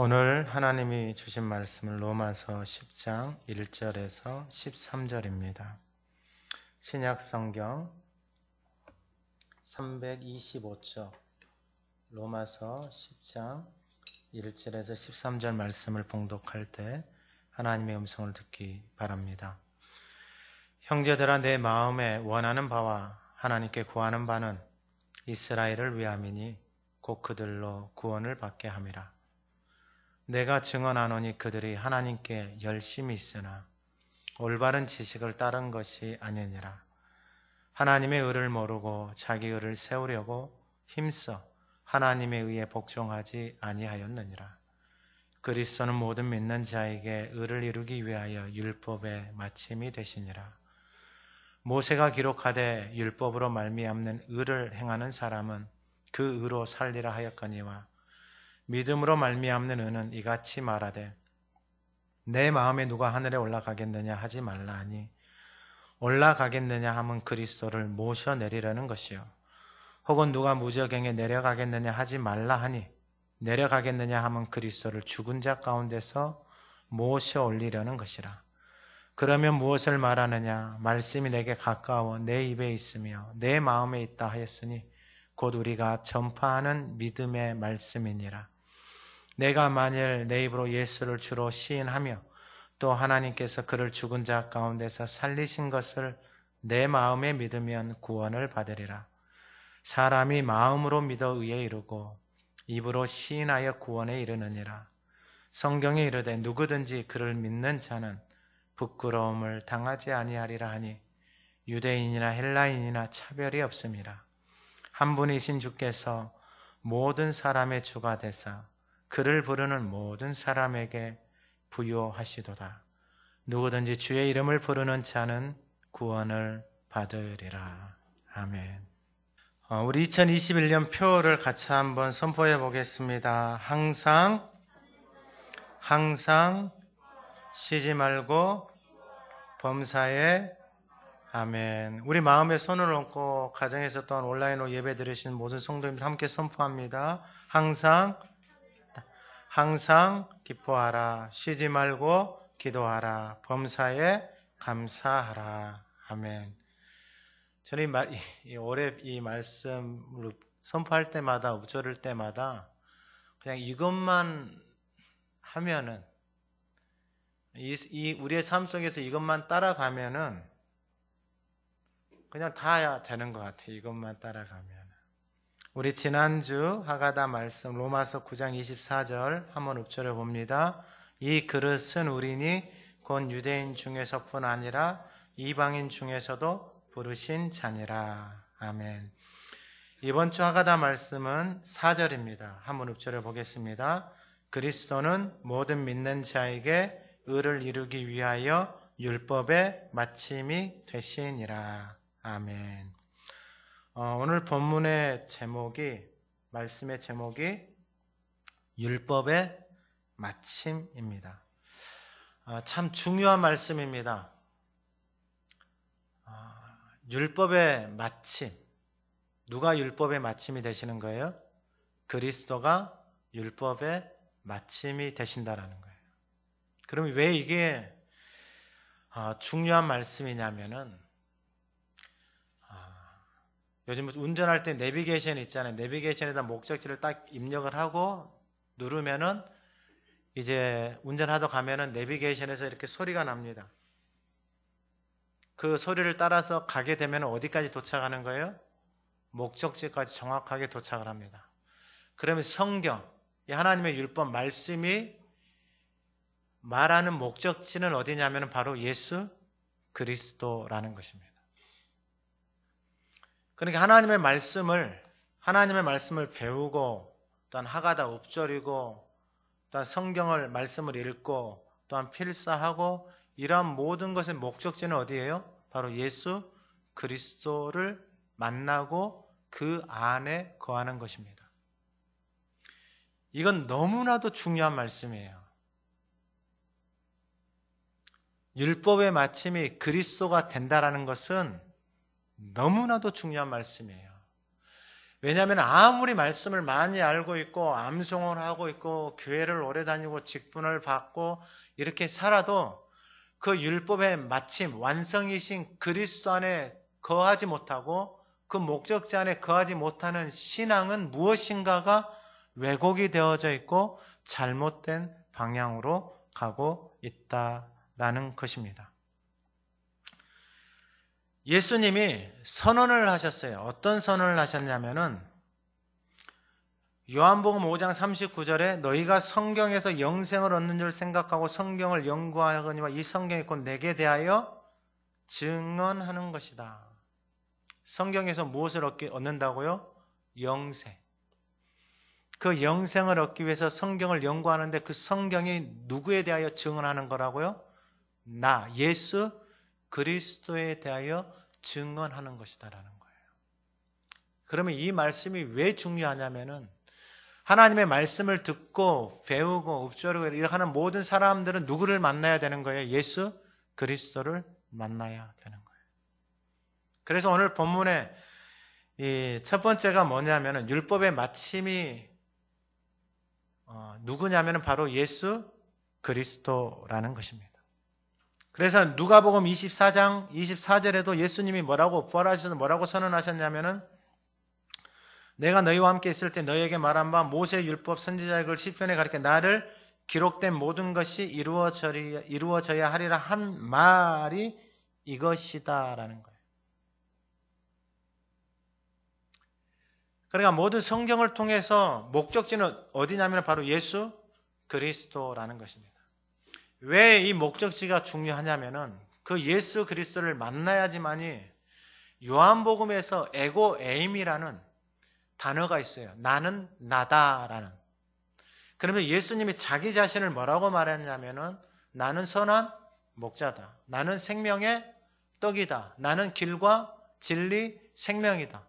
오늘 하나님이 주신 말씀은 로마서 10장 1절에서 13절입니다. 신약 성경 325쪽 로마서 10장 1절에서 13절 말씀을 봉독할 때 하나님의 음성을 듣기 바랍니다. 형제들아, 내 마음에 원하는 바와 하나님께 구하는 바는 이스라엘을 위함이니 곧 그들로 구원을 받게 함이라. 내가 증언하노니 그들이 하나님께 열심히 있으나 올바른 지식을 따른 것이 아니니라. 하나님의 의를 모르고 자기 의를 세우려고 힘써 하나님의 의에 복종하지 아니하였느니라. 그리스도는 모든 믿는 자에게 의를 이루기 위하여 율법의 마침이 되시니라. 모세가 기록하되 율법으로 말미암는 의를 행하는 사람은 그 의로 살리라 하였거니와 믿음으로 말미암는 의는 이같이 말하되 내 마음에 누가 하늘에 올라가겠느냐 하지 말라 하니 올라가겠느냐 함은 그리스도를 모셔내리라는 것이요 혹은 누가 무저갱에 내려가겠느냐 하지 말라 하니 내려가겠느냐 함은 그리스도를 죽은 자 가운데서 모셔 올리려는 것이라. 그러면 무엇을 말하느냐? 말씀이 내게 가까워 내 입에 있으며 내 마음에 있다 하였으니 곧 우리가 전파하는 믿음의 말씀이니라. 내가 만일 내 입으로 예수를 주로 시인하며 또 하나님께서 그를 죽은 자 가운데서 살리신 것을 내 마음에 믿으면 구원을 받으리라. 사람이 마음으로 믿어 의에 이르고 입으로 시인하여 구원에 이르느니라. 성경에 이르되 누구든지 그를 믿는 자는 부끄러움을 당하지 아니하리라 하니 유대인이나 헬라인이나 차별이 없음이라. 한 분이신 주께서 모든 사람의 주가 되사 그를 부르는 모든 사람에게 부요하시도다. 누구든지 주의 이름을 부르는 자는 구원을 받으리라. 아멘. 우리 2021년 표를 같이 한번 선포해 보겠습니다. 항상 쉬지 말고 범사에 아멘. 우리 마음에 손을 얹고 가정에서 또한 온라인으로 예배 드리신 모든 성도님들 함께 선포합니다. 항상 기뻐하라. 쉬지 말고 기도하라. 범사에 감사하라. 아멘. 저는 올해 이 말씀을 선포할 때마다, 읊조릴 때마다 그냥 이것만 하면은, 우리의 삶 속에서 이것만 따라가면은 그냥 다 되는 것 같아요. 이것만 따라가면. 우리 지난주 하가다 말씀 로마서 9장 24절 한번 읊조려 봅니다. 이 그릇은 우리니 곧 유대인 중에서뿐 아니라 이방인 중에서도 부르신 자니라. 아멘. 이번 주 하가다 말씀은 4절입니다. 한번 읊조려 보겠습니다. 그리스도는 모든 믿는 자에게 의를 이루기 위하여 율법의 마침이 되시니라. 아멘. 오늘 본문의 말씀의 제목이 율법의 마침입니다. 참 중요한 말씀입니다. 율법의 마침. 누가 율법의 마침이 되시는 거예요? 그리스도가 율법의 마침이 되신다라는 거예요. 그럼 왜 이게 중요한 말씀이냐면은 요즘 운전할 때 내비게이션 있잖아요. 내비게이션에다 목적지를 딱 입력을 하고 누르면은 이제 운전하다 가면은 내비게이션에서 이렇게 소리가 납니다. 그 소리를 따라서 가게 되면 어디까지 도착하는 거예요? 목적지까지 정확하게 도착을 합니다. 그러면 성경, 이 하나님의 율법 말씀이 말하는 목적지는 어디냐면 바로 예수 그리스도라는 것입니다. 그러니까 하나님의 말씀을 배우고 또한 하가다 읊조리고 또한 성경을 말씀을 읽고 또한 필사하고 이러한 모든 것의 목적지는 어디예요? 바로 예수 그리스도를 만나고 그 안에 거하는 것입니다. 이건 너무나도 중요한 말씀이에요. 율법의 마침이 그리스도가 된다라는 것은 너무나도 중요한 말씀이에요. 왜냐하면 아무리 말씀을 많이 알고 있고 암송을 하고 있고 교회를 오래 다니고 직분을 받고 이렇게 살아도 그 율법의 마침 완성이신 그리스도 안에 거하지 못하고 그 목적지 안에 거하지 못하는 신앙은 무엇인가가 왜곡이 되어져 있고 잘못된 방향으로 가고 있다라는 것입니다. 예수님이 선언을 하셨어요. 어떤 선언을 하셨냐면은 요한복음 5장 39절에 너희가 성경에서 영생을 얻는 줄 생각하고 성경을 연구하거니와 이 성경이 곧 내게 대하여 증언하는 것이다. 성경에서 무엇을 얻는다고요? 영생. 그 영생을 얻기 위해서 성경을 연구하는데 그 성경이 누구에 대하여 증언하는 거라고요? 나, 예수 그리스도에 대하여 증언하는 것이다라는 거예요. 그러면 이 말씀이 왜 중요하냐면은 하나님의 말씀을 듣고 배우고 읊조리고 이렇게 하는 모든 사람들은 누구를 만나야 되는 거예요? 예수 그리스도를 만나야 되는 거예요. 그래서 오늘 본문에 이 첫 번째가 뭐냐면은 율법의 마침이 누구냐면은 바로 예수 그리스도라는 것입니다. 그래서 누가복음 24장 24절에도 예수님이 뭐라고 부활하셔서 뭐라고 선언하셨냐면은 내가 너희와 함께 있을 때 너희에게 말한 바 모세의 율법 선지자의 글 시편에 가리켜 나를 기록된 모든 것이 이루어져야 하리라 한 말이 이것이다라는 거예요. 그러니까 모든 성경을 통해서 목적지는 어디냐면 바로 예수 그리스도라는 것입니다. 왜 이 목적지가 중요하냐면은 그 예수 그리스도를 만나야지만이 요한복음에서 에고 에임이라는 단어가 있어요. 나는 나다라는. 그러면 예수님이 자기 자신을 뭐라고 말했냐면은 나는 선한 목자다. 나는 생명의 떡이다. 나는 길과 진리 생명이다.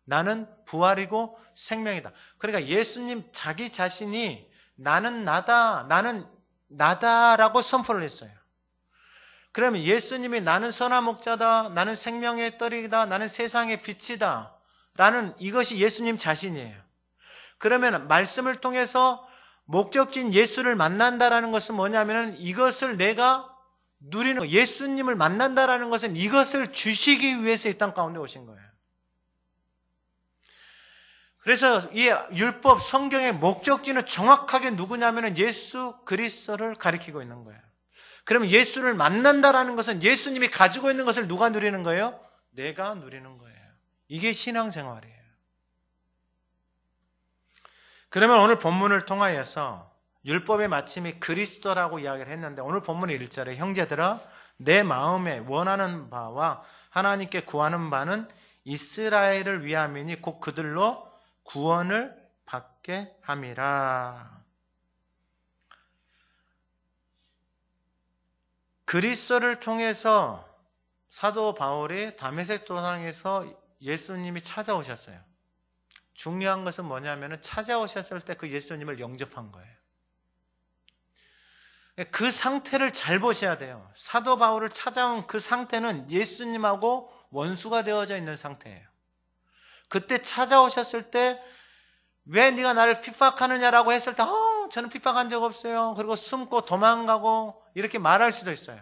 나는 부활이고 생명이다. 그러니까 예수님 자기 자신이 나는 나다. 나는 나다라고 선포를 했어요. 그러면 예수님이 나는 선한 목자다. 나는 생명의 떡이다. 나는 세상의 빛이다. 라는 이것이 예수님 자신이에요. 그러면 말씀을 통해서 목적지인 예수를 만난다라는 것은 뭐냐면은 이것을 내가 누리는 거예요. 예수님을 만난다라는 것은 이것을 주시기 위해서 이 땅 가운데 오신 거예요. 그래서 이 율법 성경의 목적지는 정확하게 누구냐면은 예수 그리스도를 가리키고 있는 거예요. 그러면 예수를 만난다라는 것은 예수님이 가지고 있는 것을 누가 누리는 거예요? 내가 누리는 거예요. 이게 신앙생활이에요. 그러면 오늘 본문을 통하여서 율법의 마침이 그리스도라고 이야기를 했는데 오늘 본문 1절에 형제들아 내 마음에 원하는 바와 하나님께 구하는 바는 이스라엘을 위함이니 곧 그들로 구원을 받게 함이라. 그리스도를 통해서 사도 바울이 다메섹 도상에서 예수님이 찾아오셨어요. 중요한 것은 뭐냐면 찾아오셨을 때 그 예수님을 영접한 거예요. 그 상태를 잘 보셔야 돼요. 사도 바울을 찾아온 그 상태는 예수님하고 원수가 되어져 있는 상태예요. 그때 찾아오셨을 때 왜 네가 나를 핍박하느냐라고 했을 때 저는 핍박한 적 없어요. 그리고 숨고 도망가고 이렇게 말할 수도 있어요.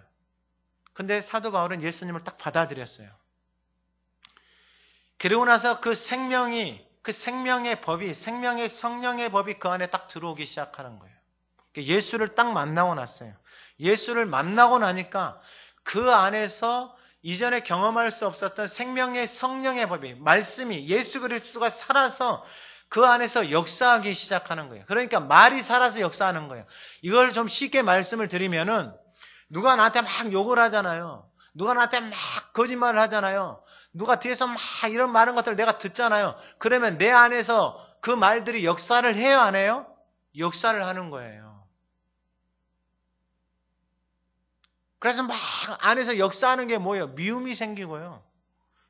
근데 사도 바울은 예수님을 딱 받아들였어요. 그리고 나서 그 생명의 법이, 생명의 성령의 법이 그 안에 딱 들어오기 시작하는 거예요. 예수를 딱 만나고 났어요. 예수를 만나고 나니까 그 안에서 이전에 경험할 수 없었던 생명의 성령의 법이, 말씀이 예수 그리스도가 살아서 그 안에서 역사하기 시작하는 거예요. 그러니까 말이 살아서 역사하는 거예요. 이걸 좀 쉽게 말씀을 드리면은 누가 나한테 막 욕을 하잖아요. 누가 나한테 막 거짓말을 하잖아요. 누가 뒤에서 막 이런 많은 것들을 내가 듣잖아요. 그러면 내 안에서 그 말들이 역사를 해요, 안 해요? 역사를 하는 거예요. 그래서 막 안에서 역사하는 게 뭐예요? 미움이 생기고요.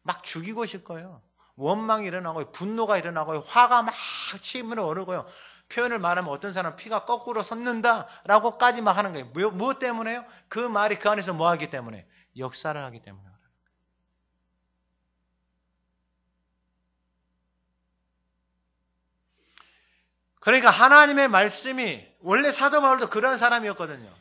막 죽이고 싶고요. 원망이 일어나고 분노가 일어나고 화가 막 치밀어 오르고요. 표현을 말하면 어떤 사람은 피가 거꾸로 솟는다라고까지 막 하는 거예요. 무엇 때문에요? 그 말이 그 안에서 뭐 하기 때문에? 역사를 하기 때문에. 그러니까 하나님의 말씀이, 원래 사도 바울도 그런 사람이었거든요.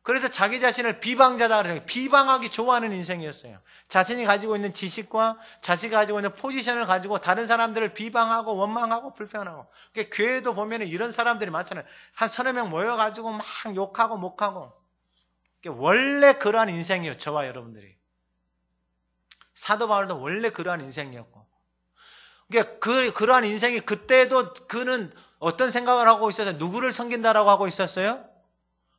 그래서 자기 자신을 비방자다 그래서 비방하기 좋아하는 인생이었어요. 자신이 가지고 있는 지식과 자신이 가지고 있는 포지션을 가지고 다른 사람들을 비방하고 원망하고 불평하고. 그러니까 교회도 보면 이런 사람들이 많잖아요. 한 서너 명 모여가지고 막 욕하고 목하고. 그러니까 원래 그러한 인생이에요. 저와 여러분들이. 사도 바울도 원래 그러한 인생이었고. 그러니까 그러한 인생이, 그때도 그는 어떤 생각을 하고 있었어요? 누구를 섬긴다라고 하고 있었어요?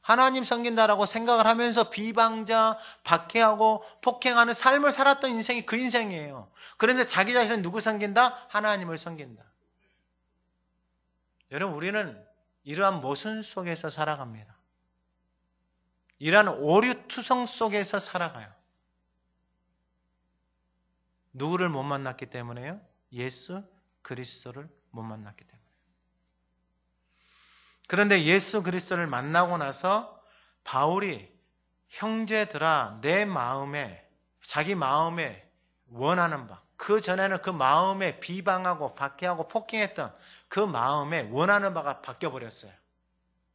하나님 섬긴다라고 생각을 하면서 비방자, 박해하고 폭행하는 삶을 살았던 인생이 그 인생이에요. 그런데 자기 자신은 누구 섬긴다? 하나님을 섬긴다. 여러분, 우리는 이러한 모순 속에서 살아갑니다. 이러한 오류투성 속에서 살아가요. 누구를 못 만났기 때문에요? 예수 그리스도를 못 만났기 때문에. 그런데 예수 그리스도를 만나고 나서 바울이 형제들아 내 마음에, 자기 마음에 원하는 바, 그 전에는 그 마음에 비방하고 박해하고 폭행했던 그 마음에 원하는 바가 바뀌어버렸어요.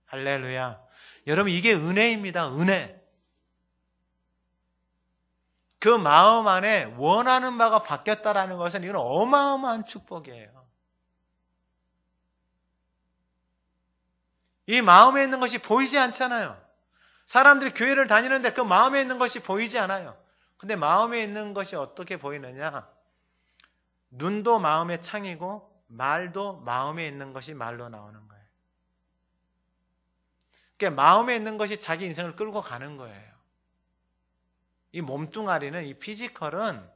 할렐루야. 여러분, 이게 은혜입니다. 은혜. 그 마음 안에 원하는 바가 바뀌었다라는 것은 이건 어마어마한 축복이에요. 이 마음에 있는 것이 보이지 않잖아요. 사람들이 교회를 다니는데 그 마음에 있는 것이 보이지 않아요. 근데 마음에 있는 것이 어떻게 보이느냐? 눈도 마음의 창이고 말도 마음에 있는 것이 말로 나오는 거예요. 그러니까 마음에 있는 것이 자기 인생을 끌고 가는 거예요. 이 몸뚱아리는, 이 피지컬은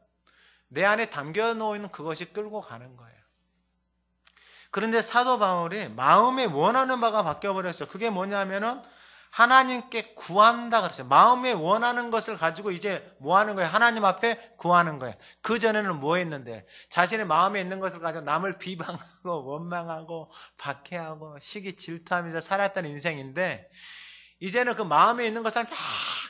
내 안에 담겨놓은 그것이 끌고 가는 거예요. 그런데 사도 바울이 마음에 원하는 바가 바뀌어버렸어요. 그게 뭐냐면은 하나님께 구한다 그랬어요. 마음에 원하는 것을 가지고 이제 뭐 하는 거예요? 하나님 앞에 구하는 거예요. 그 전에는 뭐 했는데? 자신의 마음에 있는 것을 가지고 남을 비방하고 원망하고 박해하고 시기 질투하면서 살았던 인생인데, 이제는 그 마음에 있는 것을 막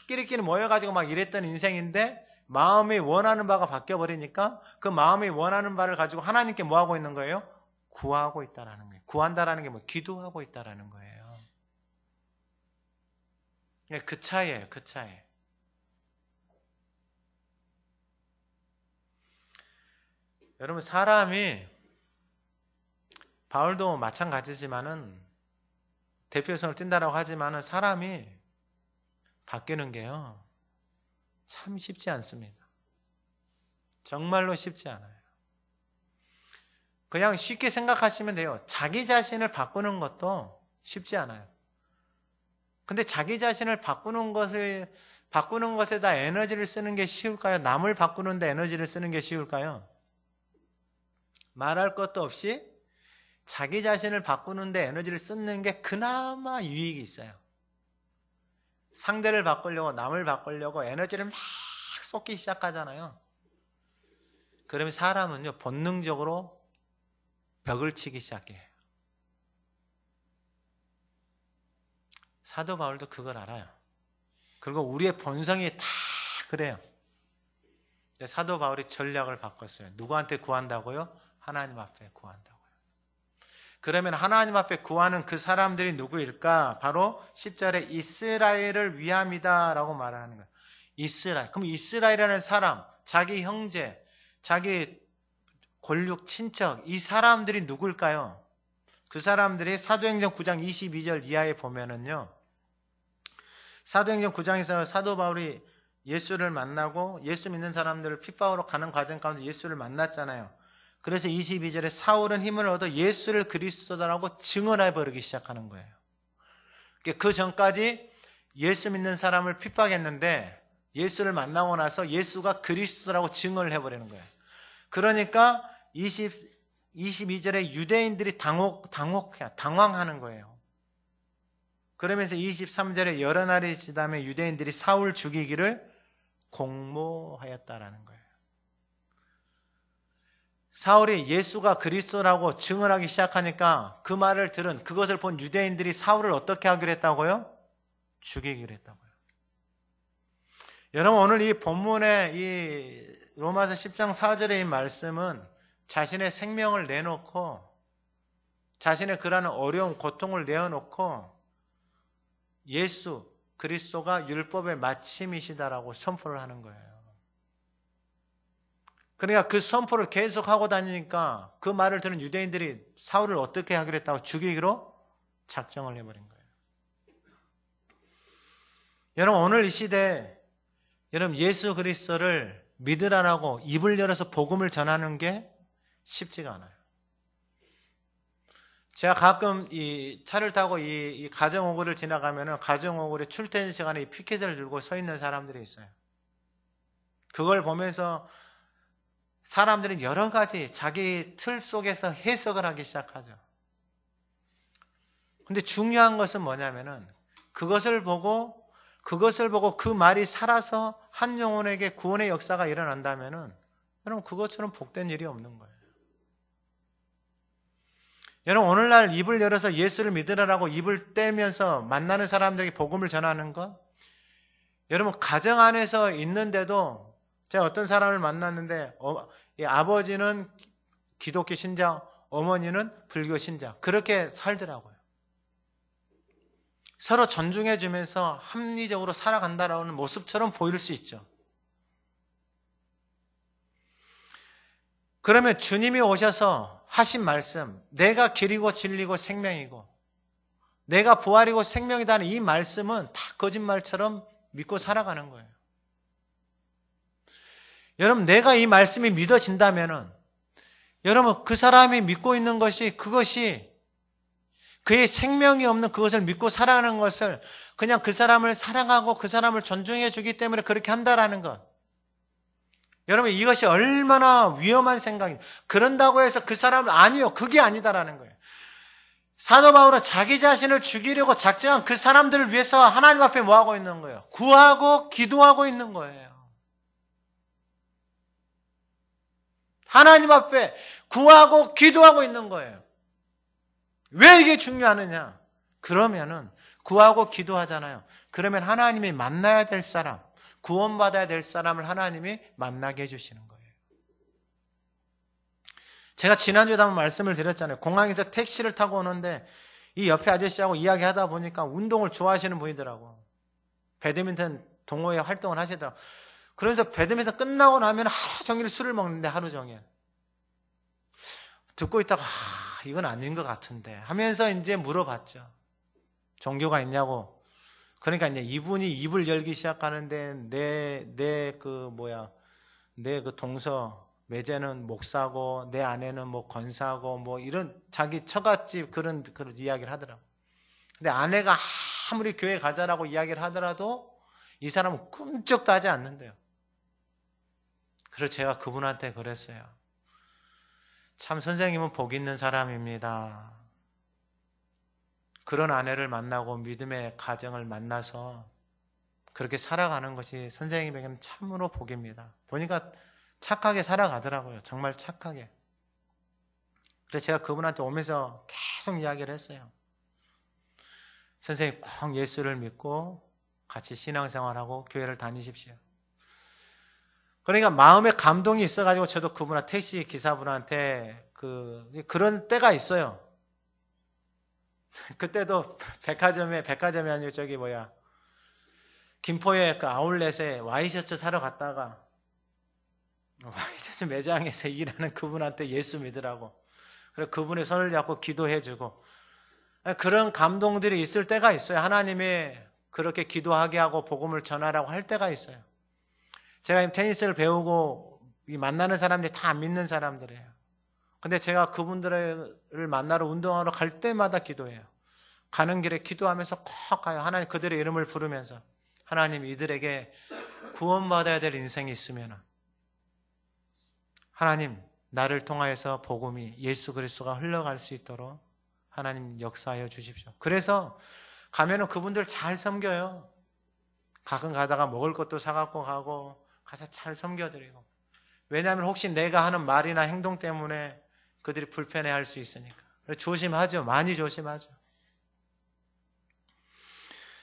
끼리끼리 모여가지고 막 이랬던 인생인데, 마음에 원하는 바가 바뀌어버리니까 그 마음에 원하는 바를 가지고 하나님께 뭐 하고 있는 거예요? 구하고 있다라는 거예요. 구한다라는 게 뭐? 기도하고 있다라는 거예요. 그 차이예요. 그 차이. 여러분, 사람이, 바울도 마찬가지지만은 대표성을 띈다라고 하지만은 사람이 바뀌는 게요, 참 쉽지 않습니다. 정말로 쉽지 않아요. 그냥 쉽게 생각하시면 돼요. 자기 자신을 바꾸는 것도 쉽지 않아요. 근데 자기 자신을 바꾸는 것에다 에너지를 쓰는 게 쉬울까요? 남을 바꾸는데 에너지를 쓰는 게 쉬울까요? 말할 것도 없이 자기 자신을 바꾸는데 에너지를 쓰는 게 그나마 유익이 있어요. 상대를 바꾸려고, 남을 바꾸려고 에너지를 막 쏟기 시작하잖아요. 그러면 사람은요, 본능적으로 벽을 치기 시작해요. 사도 바울도 그걸 알아요. 그리고 우리의 본성이 다 그래요. 사도 바울이 전략을 바꿨어요. 누구한테 구한다고요? 하나님 앞에 구한다고요. 그러면 하나님 앞에 구하는 그 사람들이 누구일까? 바로 10절에 이스라엘을 위함이다 라고 말하는 거예요. 이스라엘. 그럼 이스라엘이라는 사람, 자기 형제, 자기 골육, 친척, 이 사람들이 누굴까요? 그 사람들이 사도행전 9장 22절 이하에 보면은요, 사도행전 9장에서 사도 바울이 예수를 만나고 예수 믿는 사람들을 핍박으로 가는 과정 가운데 예수를 만났잖아요. 그래서 22절에 사울은 힘을 얻어 예수를 그리스도다라고 증언해 버리기 시작하는 거예요. 그 전까지 예수 믿는 사람을 핍박했는데 예수를 만나고 나서 예수가 그리스도라고 증언을 해버리는 거예요. 그러니까 22절에 유대인들이 당황하는 거예요. 그러면서 23절에 여러 날이 지나면 유대인들이 사울 죽이기를 공모하였다라는 거예요. 사울이 예수가 그리스도라고 증언하기 시작하니까 그 말을 들은, 그것을 본 유대인들이 사울을 어떻게 하기로 했다고요? 죽이기로 했다고요. 여러분, 오늘 이 본문의 이 로마서 10장 4절의 이 말씀은 자신의 생명을 내놓고 자신의 그러한 어려운 고통을 내어놓고 예수 그리스도가 율법의 마침이시다라고 선포를 하는 거예요. 그러니까 그 선포를 계속하고 다니니까 그 말을 들은 유대인들이 사울을 어떻게 하기로 했다고 죽이기로 작정을 해버린 거예요. 여러분 오늘 이 시대에 여러분 예수 그리스도를 믿으라라고 입을 열어서 복음을 전하는 게 쉽지가 않아요. 제가 가끔 이 차를 타고 이 가정오구를 지나가면은 가정오구의 출퇴근 시간에 이 피켓을 들고 서 있는 사람들이 있어요. 그걸 보면서 사람들은 여러 가지 자기 틀 속에서 해석을 하기 시작하죠. 근데 중요한 것은 뭐냐면은 그것을 보고 그 말이 살아서 한 영혼에게 구원의 역사가 일어난다면은 여러분 그것처럼 복된 일이 없는 거예요. 여러분 오늘날 입을 열어서 예수를 믿으라라고 입을 떼면서 만나는 사람들에게 복음을 전하는 것, 여러분 가정 안에서 있는데도 제가 어떤 사람을 만났는데 아버지는 기독교 신자, 어머니는 불교 신자 그렇게 살더라고요. 서로 존중해주면서 합리적으로 살아간다라는 모습처럼 보일 수 있죠. 그러면 주님이 오셔서 하신 말씀, 내가 길이고 진리고 생명이고 내가 부활이고 생명이다는 이 말씀은 다 거짓말처럼 믿고 살아가는 거예요. 여러분 내가 이 말씀이 믿어진다면은 여러분 그 사람이 믿고 있는 것이 그것이 그의 생명이 없는 그것을 믿고 살아가는 것을 그냥 그 사람을 사랑하고 그 사람을 존중해 주기 때문에 그렇게 한다라는 것. 여러분 이것이 얼마나 위험한 생각입니다. 그런다고 해서 그 사람은 아니요. 그게 아니다라는 거예요. 사도 바울은 자기 자신을 죽이려고 작정한 그 사람들을 위해서 하나님 앞에 뭐하고 있는 거예요? 구하고 기도하고 있는 거예요. 하나님 앞에 구하고 기도하고 있는 거예요. 왜 이게 중요하느냐? 그러면은 구하고 기도하잖아요. 그러면 하나님이 만나야 될 사람, 구원받아야 될 사람을 하나님이 만나게 해주시는 거예요. 제가 지난주에 한번 말씀을 드렸잖아요. 공항에서 택시를 타고 오는데 이 옆에 아저씨하고 이야기하다 보니까 운동을 좋아하시는 분이더라고. 배드민턴 동호회 활동을 하시더라고. 그러면서 배드민턴 끝나고 나면 하루 종일 술을 먹는데 하루 종일. 듣고 있다가 이건 아닌 것 같은데 하면서 이제 물어봤죠. 종교가 있냐고. 그러니까 이제 이분이 입을 열기 시작하는데 내 그 동서 매제는 목사고 내 아내는 뭐 권사고 뭐 이런 자기 처갓집 그런 이야기를 하더라고. 근데 아내가 아무리 교회 가자라고 이야기를 하더라도 이 사람은 꿈쩍도 하지 않는데요. 그래서 제가 그분한테 그랬어요. 참 선생님은 복 있는 사람입니다. 그런 아내를 만나고 믿음의 가정을 만나서 그렇게 살아가는 것이 선생님에게는 참으로 복입니다. 보니까 착하게 살아가더라고요. 정말 착하게. 그래서 제가 그분한테 오면서 계속 이야기를 했어요. 선생님 꼭 예수를 믿고 같이 신앙생활하고 교회를 다니십시오. 그러니까 마음에 감동이 있어가지고 저도 그분한테 택시 기사분한테 그런 때가 있어요. 그때도 백화점이 아니고 김포의 그 아울렛에 와이셔츠 사러 갔다가 와이셔츠 매장에서 일하는 그분한테 예수 믿으라고. 그래서 그분의 손을 잡고 기도해주고 그런 감동들이 있을 때가 있어요. 하나님이 그렇게 기도하게 하고 복음을 전하라고 할 때가 있어요. 제가 테니스를 배우고 만나는 사람들이 다 안 믿는 사람들이에요. 근데 제가 그분들을 만나러 운동하러 갈 때마다 기도해요. 가는 길에 기도하면서 꼭 가요. 하나님 그들의 이름을 부르면서 하나님 이들에게 구원받아야 될 인생이 있으면 하나님 나를 통하여서 복음이 예수 그리스도가 흘러갈 수 있도록 하나님 역사하여 주십시오. 그래서 가면은 그분들 잘 섬겨요. 가끔 가다가 먹을 것도 사갖고 가고 가서 잘 섬겨드리고. 왜냐하면 혹시 내가 하는 말이나 행동 때문에 그들이 불편해할 수 있으니까. 조심하죠. 많이 조심하죠.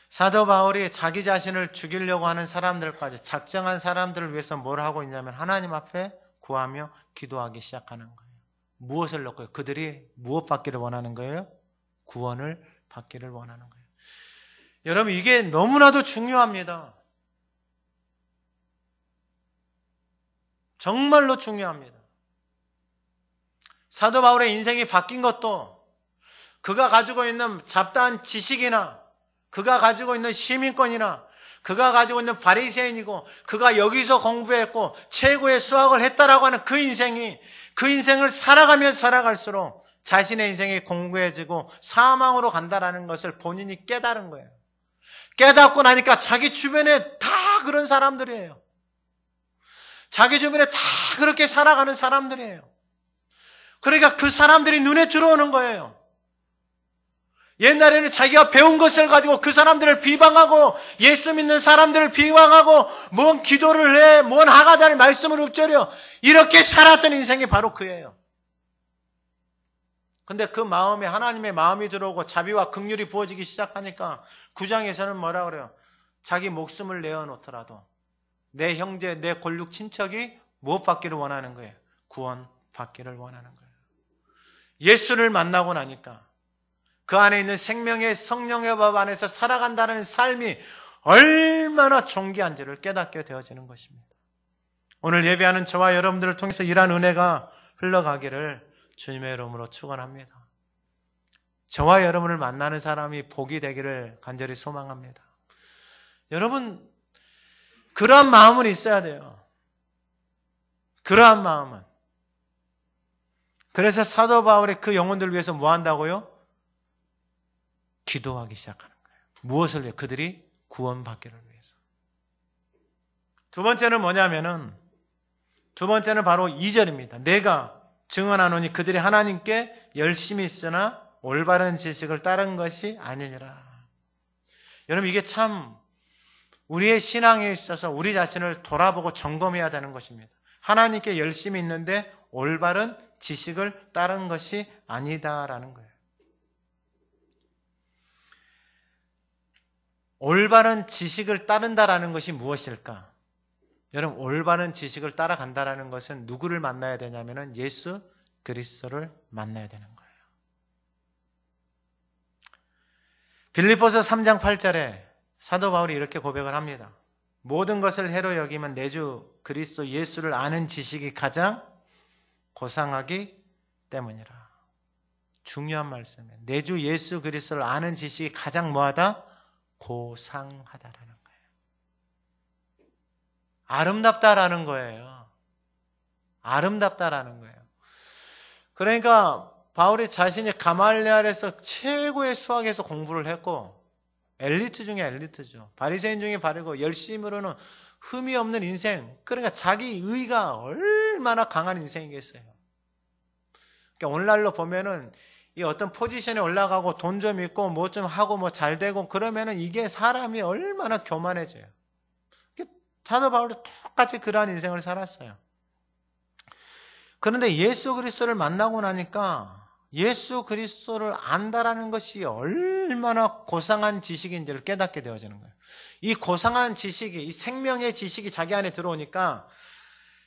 사도 바울이 자기 자신을 죽이려고 하는 사람들까지 작정한 사람들을 위해서 뭘 하고 있냐면 하나님 앞에 구하며 기도하기 시작하는 거예요. 무엇을 넣고요? 그들이 무엇 받기를 원하는 거예요? 구원을 받기를 원하는 거예요. 여러분, 이게 너무나도 중요합니다. 정말로 중요합니다. 사도 바울의 인생이 바뀐 것도 그가 가지고 있는 잡다한 지식이나 그가 가지고 있는 시민권이나 그가 가지고 있는 바리새인이고 그가 여기서 공부했고 최고의 수학을 했다라고 하는 그 인생을 살아가면 살아갈수록 자신의 인생이 공고해지고 사망으로 간다라는 것을 본인이 깨달은 거예요. 깨닫고 나니까 자기 주변에 다 그런 사람들이에요. 자기 주변에 다 그렇게 살아가는 사람들이에요. 그러니까 그 사람들이 눈에 들어오는 거예요. 옛날에는 자기가 배운 것을 가지고 그 사람들을 비방하고 예수 믿는 사람들을 비방하고 뭔 기도를 해, 뭔 하가다를 말씀을 읊조려 이렇게 살았던 인생이 바로 그예요. 근데 그 마음에 하나님의 마음이 들어오고 자비와 긍휼이 부어지기 시작하니까 9장에서는 뭐라 그래요? 자기 목숨을 내어놓더라도 내 형제, 내 골육 친척이 무엇 받기를 원하는 거예요? 구원 받기를 원하는 거예요. 예수를 만나고 나니까 그 안에 있는 생명의 성령의 법 안에서 살아간다는 삶이 얼마나 존귀한지를 깨닫게 되어지는 것입니다. 오늘 예배하는 저와 여러분들을 통해서 이러한 은혜가 흘러가기를 주님의 이름으로 축원합니다. 저와 여러분을 만나는 사람이 복이 되기를 간절히 소망합니다. 여러분, 그러한 마음은 있어야 돼요. 그러한 마음은. 그래서 사도 바울이 그 영혼들을 위해서 뭐 한다고요? 기도하기 시작하는 거예요. 무엇을 위해? 그들이 구원받기를 위해서. 두 번째는 뭐냐면은, 두 번째는 바로 2절입니다. 내가 증언하노니 그들이 하나님께 열심히 있으나 올바른 지식을 따른 것이 아니니라. 여러분, 이게 참 우리의 신앙에 있어서 우리 자신을 돌아보고 점검해야 되는 것입니다. 하나님께 열심히 있는데 올바른 지식을 따른 것이 아니다라는 거예요. 올바른 지식을 따른다라는 것이 무엇일까? 여러분, 올바른 지식을 따라간다라는 것은 누구를 만나야 되냐면은 예수 그리스도를 만나야 되는 거예요. 빌립보서 3장 8절에 사도 바울이 이렇게 고백을 합니다. 모든 것을 해로 여기면 내 주 그리스도 예수를 아는 지식이 가장 고상하기 때문이라. 중요한 말씀이에요. 내 주 예수 그리스도를 아는 지식이 가장 뭐하다? 고상하다라는 거예요. 아름답다라는 거예요. 아름답다라는 거예요. 그러니까 바울이 자신이 가말리알에서 최고의 수학에서 공부를 했고 엘리트 중에 엘리트죠. 바리새인 중에 바르고 열심으로는 흠이 없는 인생. 그러니까 자기 의가 얼마나 강한 인생이겠어요. 그러니까 오늘날로 보면은 이 어떤 포지션에 올라가고 돈 좀 있고 뭐 좀 하고 뭐 잘 되고 그러면은 이게 사람이 얼마나 교만해져요. 사도 바울도 똑같이 그러한 인생을 살았어요. 그런데 예수 그리스도를 만나고 나니까 예수 그리스도를 안다라는 것이 얼마나 고상한 지식인지를 깨닫게 되어지는 거예요. 이 고상한 지식이, 이 생명의 지식이 자기 안에 들어오니까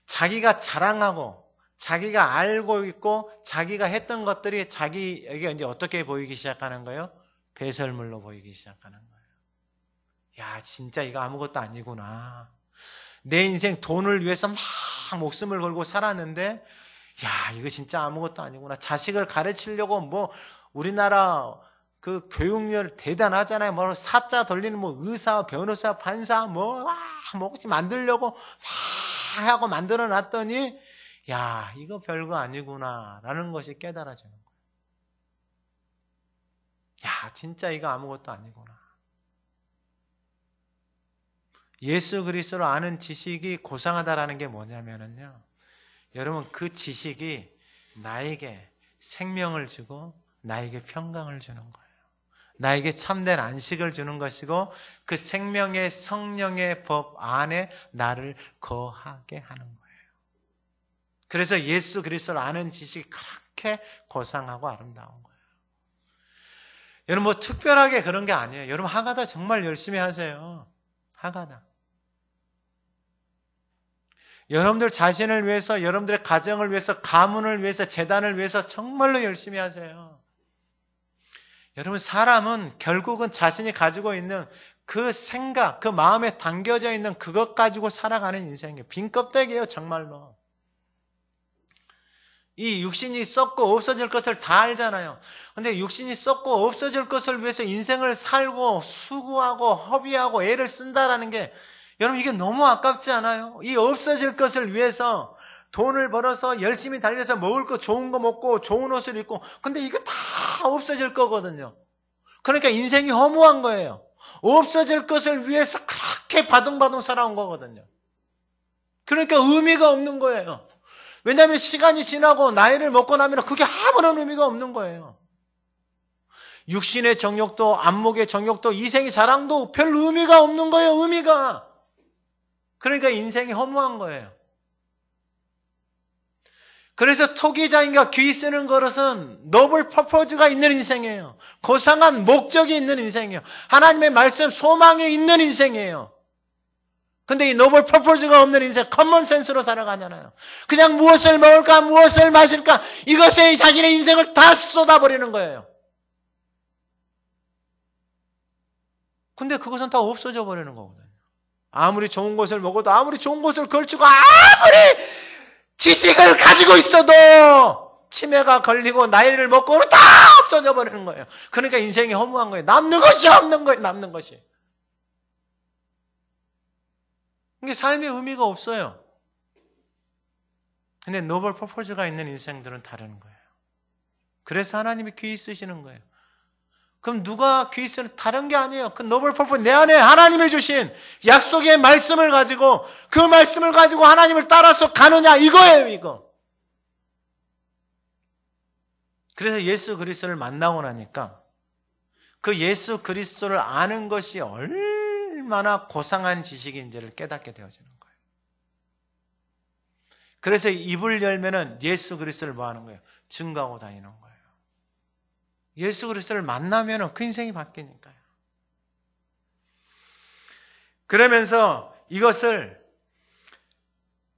자기가 자랑하고 자기가 알고 있고 자기가 했던 것들이 자기에게 이제 어떻게 보이기 시작하는 거예요? 배설물로 보이기 시작하는 거예요. 야, 진짜 이거 아무것도 아니구나. 내 인생 돈을 위해서 막 목숨을 걸고 살았는데 야, 이거 진짜 아무것도 아니구나. 자식을 가르치려고 뭐 우리나라 그 교육열 대단하잖아요. 뭐 사자 돌리는 뭐 의사, 변호사, 판사 뭐 만들려고 막 하고 만들어 놨더니 야, 이거 별거 아니구나라는 것이 깨달아지는 거예요. 야, 진짜 이거 아무것도 아니구나. 예수 그리스도를 아는 지식이 고상하다라는 게 뭐냐면요. 여러분, 그 지식이 나에게 생명을 주고 나에게 평강을 주는 거예요. 나에게 참된 안식을 주는 것이고 그 생명의 성령의 법 안에 나를 거하게 하는 거예요. 그래서 예수 그리스도를 아는 지식이 그렇게 고상하고 아름다운 거예요. 여러분, 뭐 특별하게 그런 게 아니에요. 여러분, 하가다 정말 열심히 하세요. 하가다. 여러분들 자신을 위해서, 여러분들의 가정을 위해서, 가문을 위해서, 재단을 위해서 정말로 열심히 하세요. 여러분, 사람은 결국은 자신이 가지고 있는 그 생각, 그 마음에 담겨져 있는 그것 가지고 살아가는 인생이에요. 빈 껍데기예요, 정말로. 이 육신이 썩고 없어질 것을 다 알잖아요. 근데 육신이 썩고 없어질 것을 위해서 인생을 살고 수고하고 허비하고 애를 쓴다라는 게, 여러분, 이게 너무 아깝지 않아요? 이 없어질 것을 위해서 돈을 벌어서 열심히 달려서 먹을 거 좋은 거 먹고 좋은 옷을 입고, 근데 이거 다 없어질 거거든요. 그러니까 인생이 허무한 거예요. 없어질 것을 위해서 그렇게 바둥바둥 살아온 거거든요. 그러니까 의미가 없는 거예요. 왜냐하면 시간이 지나고 나이를 먹고 나면 그게 아무런 의미가 없는 거예요. 육신의 정욕도 안목의 정욕도 이생의 자랑도 별 의미가 없는 거예요. 의미가. 그러니까 인생이 허무한 거예요. 그래서 토기장인가 귀 쓰는 것은 노블 퍼포즈가 있는 인생이에요. 고상한 목적이 있는 인생이에요. 하나님의 말씀 소망이 있는 인생이에요. 근데 이 노블 퍼포즈가 없는 인생, 커먼 센스로 살아가잖아요. 그냥 무엇을 먹을까, 무엇을 마실까, 이것에 자신의 인생을 다 쏟아버리는 거예요. 근데 그것은 다 없어져 버리는 거거든요. 아무리 좋은 것을 먹어도, 아무리 좋은 것을 걸치고, 아무리 지식을 가지고 있어도 치매가 걸리고 나이를 먹고는 다 없어져 버리는 거예요. 그러니까 인생이 허무한 거예요. 남는 것이 없는 거예요. 남는 것이. 이게 삶의 의미가 없어요. 근데 노블 퍼포즈가 있는 인생들은 다른 거예요. 그래서 하나님이 귀 쓰시는 거예요. 그럼 누가 귀 쓰는, 다른 게 아니에요. 그 노블 퍼포즈, 내 안에 하나님이 주신 약속의 말씀을 가지고, 그 말씀을 가지고 하나님을 따라서 가느냐, 이거예요, 이거. 그래서 예수 그리스도를 만나고 나니까 그 예수 그리스도를 아는 것이 얼마나 고상한 지식인지를 깨닫게 되어지는 거예요. 그래서 입을 열면은 예수 그리스도를 뭐 하는 거예요? 증거하고 다니는 거예요. 예수 그리스도를 만나면은 그 인생이 바뀌니까요. 그러면서 이것을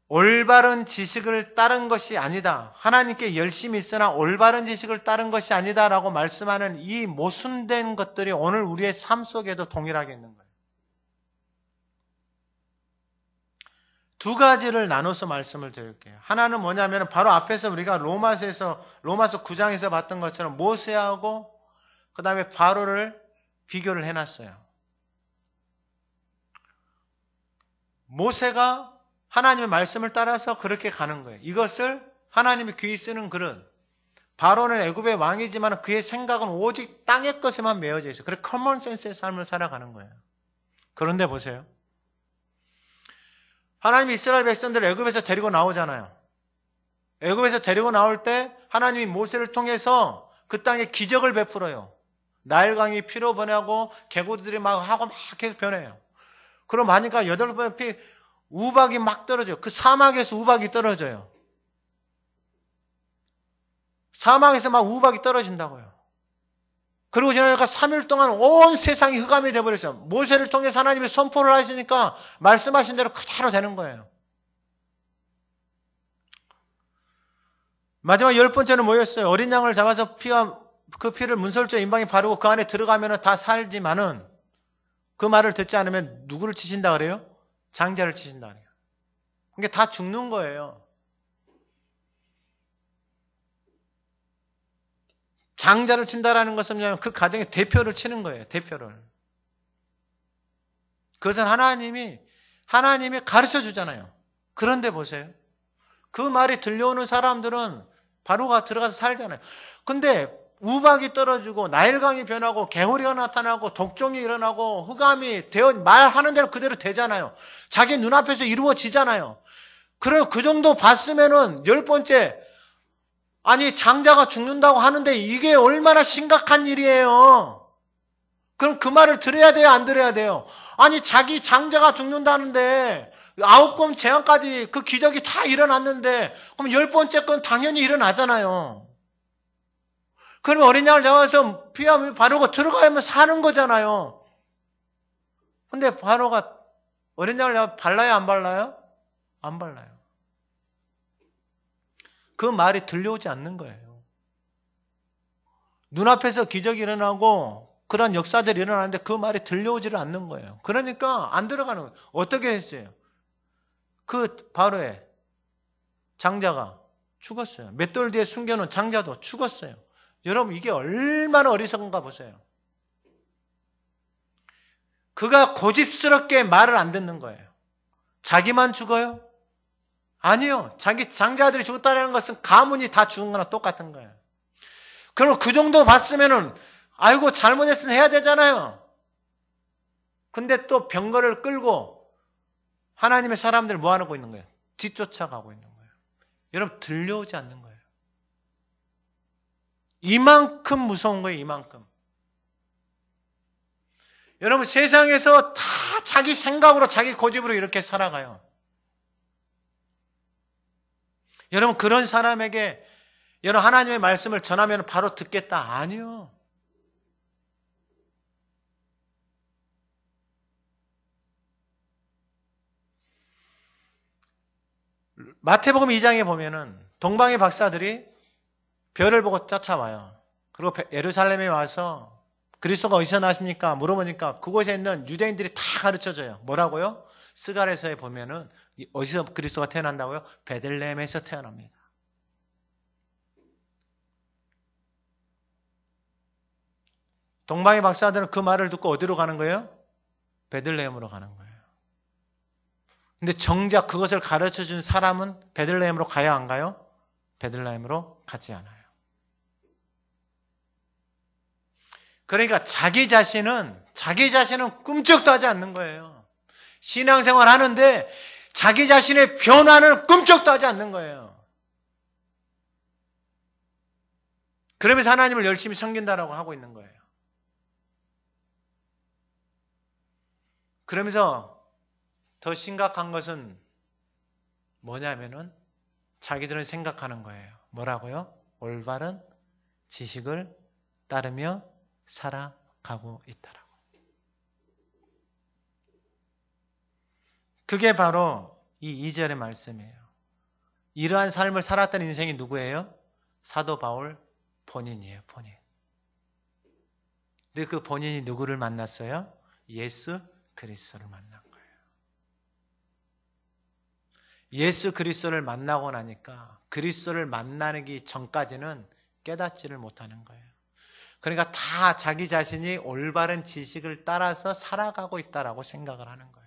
올바른 지식을 따른 것이 아니다. 하나님께 열심히 있으나 올바른 지식을 따른 것이 아니다라고 말씀하는 이 모순된 것들이 오늘 우리의 삶 속에도 동일하게 있는 거예요. 두 가지를 나눠서 말씀을 드릴게요. 하나는 뭐냐면 바로 앞에서 우리가 로마서 9장에서 봤던 것처럼 모세하고 그 다음에 바로를 비교를 해놨어요. 모세가 하나님의 말씀을 따라서 그렇게 가는 거예요. 이것을 하나님이 귀 쓰는 그릇. 바로는 애굽의 왕이지만 그의 생각은 오직 땅의 것에만 매여져 있어요. 그래서 커먼 센스의 삶을 살아가는 거예요. 그런데 보세요. 하나님이 이스라엘 백성들을 애굽에서 데리고 나오잖아요. 애굽에서 데리고 나올 때 하나님이 모세를 통해서 그 땅에 기적을 베풀어요. 나일강이 피로 변하고 개구리들이 막 하고 막 계속 변해요. 그럼 하니까 8번 피 우박이 막 떨어져요. 그 사막에서 우박이 떨어져요. 사막에서 막 우박이 떨어진다고요. 그리고 지나니까 3일 동안 온 세상이 흑암이 되어버렸어요. 모세를 통해서 하나님이 선포를 하시니까 말씀하신 대로 그대로 되는 거예요. 마지막 10번째는 뭐였어요? 어린 양을 잡아서 그 피를 문설주에 임방에 바르고 그 안에 들어가면 다 살지만은 그 말을 듣지 않으면 누구를 치신다 그래요? 장자를 치신다 그래요. 그러니까 다 죽는 거예요. 장자를 친다라는 것은 뭐냐면 그 가정의 대표를 치는 거예요. 대표를. 그것은 하나님이 가르쳐 주잖아요. 그런데 보세요. 그 말이 들려오는 사람들은 바로가 들어가서 살잖아요. 근데 우박이 떨어지고 나일강이 변하고 개구리가 나타나고 독종이 일어나고 흑암이 되어 말하는 대로 그대로 되잖아요. 자기 눈앞에서 이루어지잖아요. 그래요. 그 정도 봤으면은 10번째 아니 장자가 죽는다고 하는데 이게 얼마나 심각한 일이에요. 그럼 그 말을 들어야 돼요? 안 들어야 돼요? 아니 자기 장자가 죽는다는데 9번 재앙까지 그 기적이 다 일어났는데 그럼 10번째 건 당연히 일어나잖아요. 그러면 어린 양을 잡아서 피와 바르고 들어가면 사는 거잖아요. 근데 바로가 어린 양을 잡아 발라요? 안 발라요? 안 발라요. 그 말이 들려오지 않는 거예요. 눈앞에서 기적이 일어나고 그런 역사들이 일어나는데 그 말이 들려오지를 않는 거예요. 그러니까 안 들어가는 거예요. 어떻게 했어요? 그 바로에 장자가 죽었어요. 맷돌 뒤에 숨겨놓은 장자도 죽었어요. 여러분 이게 얼마나 어리석은가 보세요. 그가 고집스럽게 말을 안 듣는 거예요. 자기만 죽어요? 아니요. 자기 장자들이 죽었다는 것은 가문이 다 죽은 거나 똑같은 거예요. 그럼 그 정도 봤으면은 아이고 잘못했으면 해야 되잖아요. 근데 또 병거를 끌고 하나님의 사람들 뭐 하고 있는 거예요? 뒤쫓아가고 있는 거예요. 여러분 들려오지 않는 거예요. 이만큼 무서운 거예요. 이만큼. 여러분 세상에서 다 자기 생각으로 자기 고집으로 이렇게 살아가요. 여러분 그런 사람에게 여러분 하나님의 말씀을 전하면 바로 듣겠다. 아니요. 마태복음 2장에 보면은 동방의 박사들이 별을 보고 쫓아와요. 그리고 예루살렘에 와서 그리스도가 어디서 나십니까? 물어보니까 그곳에 있는 유대인들이 다 가르쳐줘요. 뭐라고요? 스가랴서에 보면은 어디서 그리스도가 태어난다고요? 베들레헴에서 태어납니다. 동방의 박사들은 그 말을 듣고 어디로 가는 거예요? 베들레헴으로 가는 거예요. 근데 정작 그것을 가르쳐준 사람은 베들레헴으로 가야 안 가요? 베들레헴으로 가지 않아요. 그러니까 자기 자신은 꿈쩍도 하지 않는 거예요. 신앙생활 하는데 자기 자신의 변화는 꿈쩍도 하지 않는 거예요. 그러면서 하나님을 열심히 섬긴다라고 하고 있는 거예요. 그러면서 더 심각한 것은 뭐냐면은 자기들은 생각하는 거예요. 뭐라고요? 올바른 지식을 따르며 살아가고 있다라고. 그게 바로 이 2절의 말씀이에요. 이러한 삶을 살았던 인생이 누구예요? 사도 바울 본인이에요. 본인. 근데 그 본인이 누구를 만났어요? 예수 그리스도를 만난 거예요. 예수 그리스도를 만나고 나니까 그리스도를 만나기 전까지는 깨닫지를 못하는 거예요. 그러니까 다 자기 자신이 올바른 지식을 따라서 살아가고 있다라고 생각을 하는 거예요.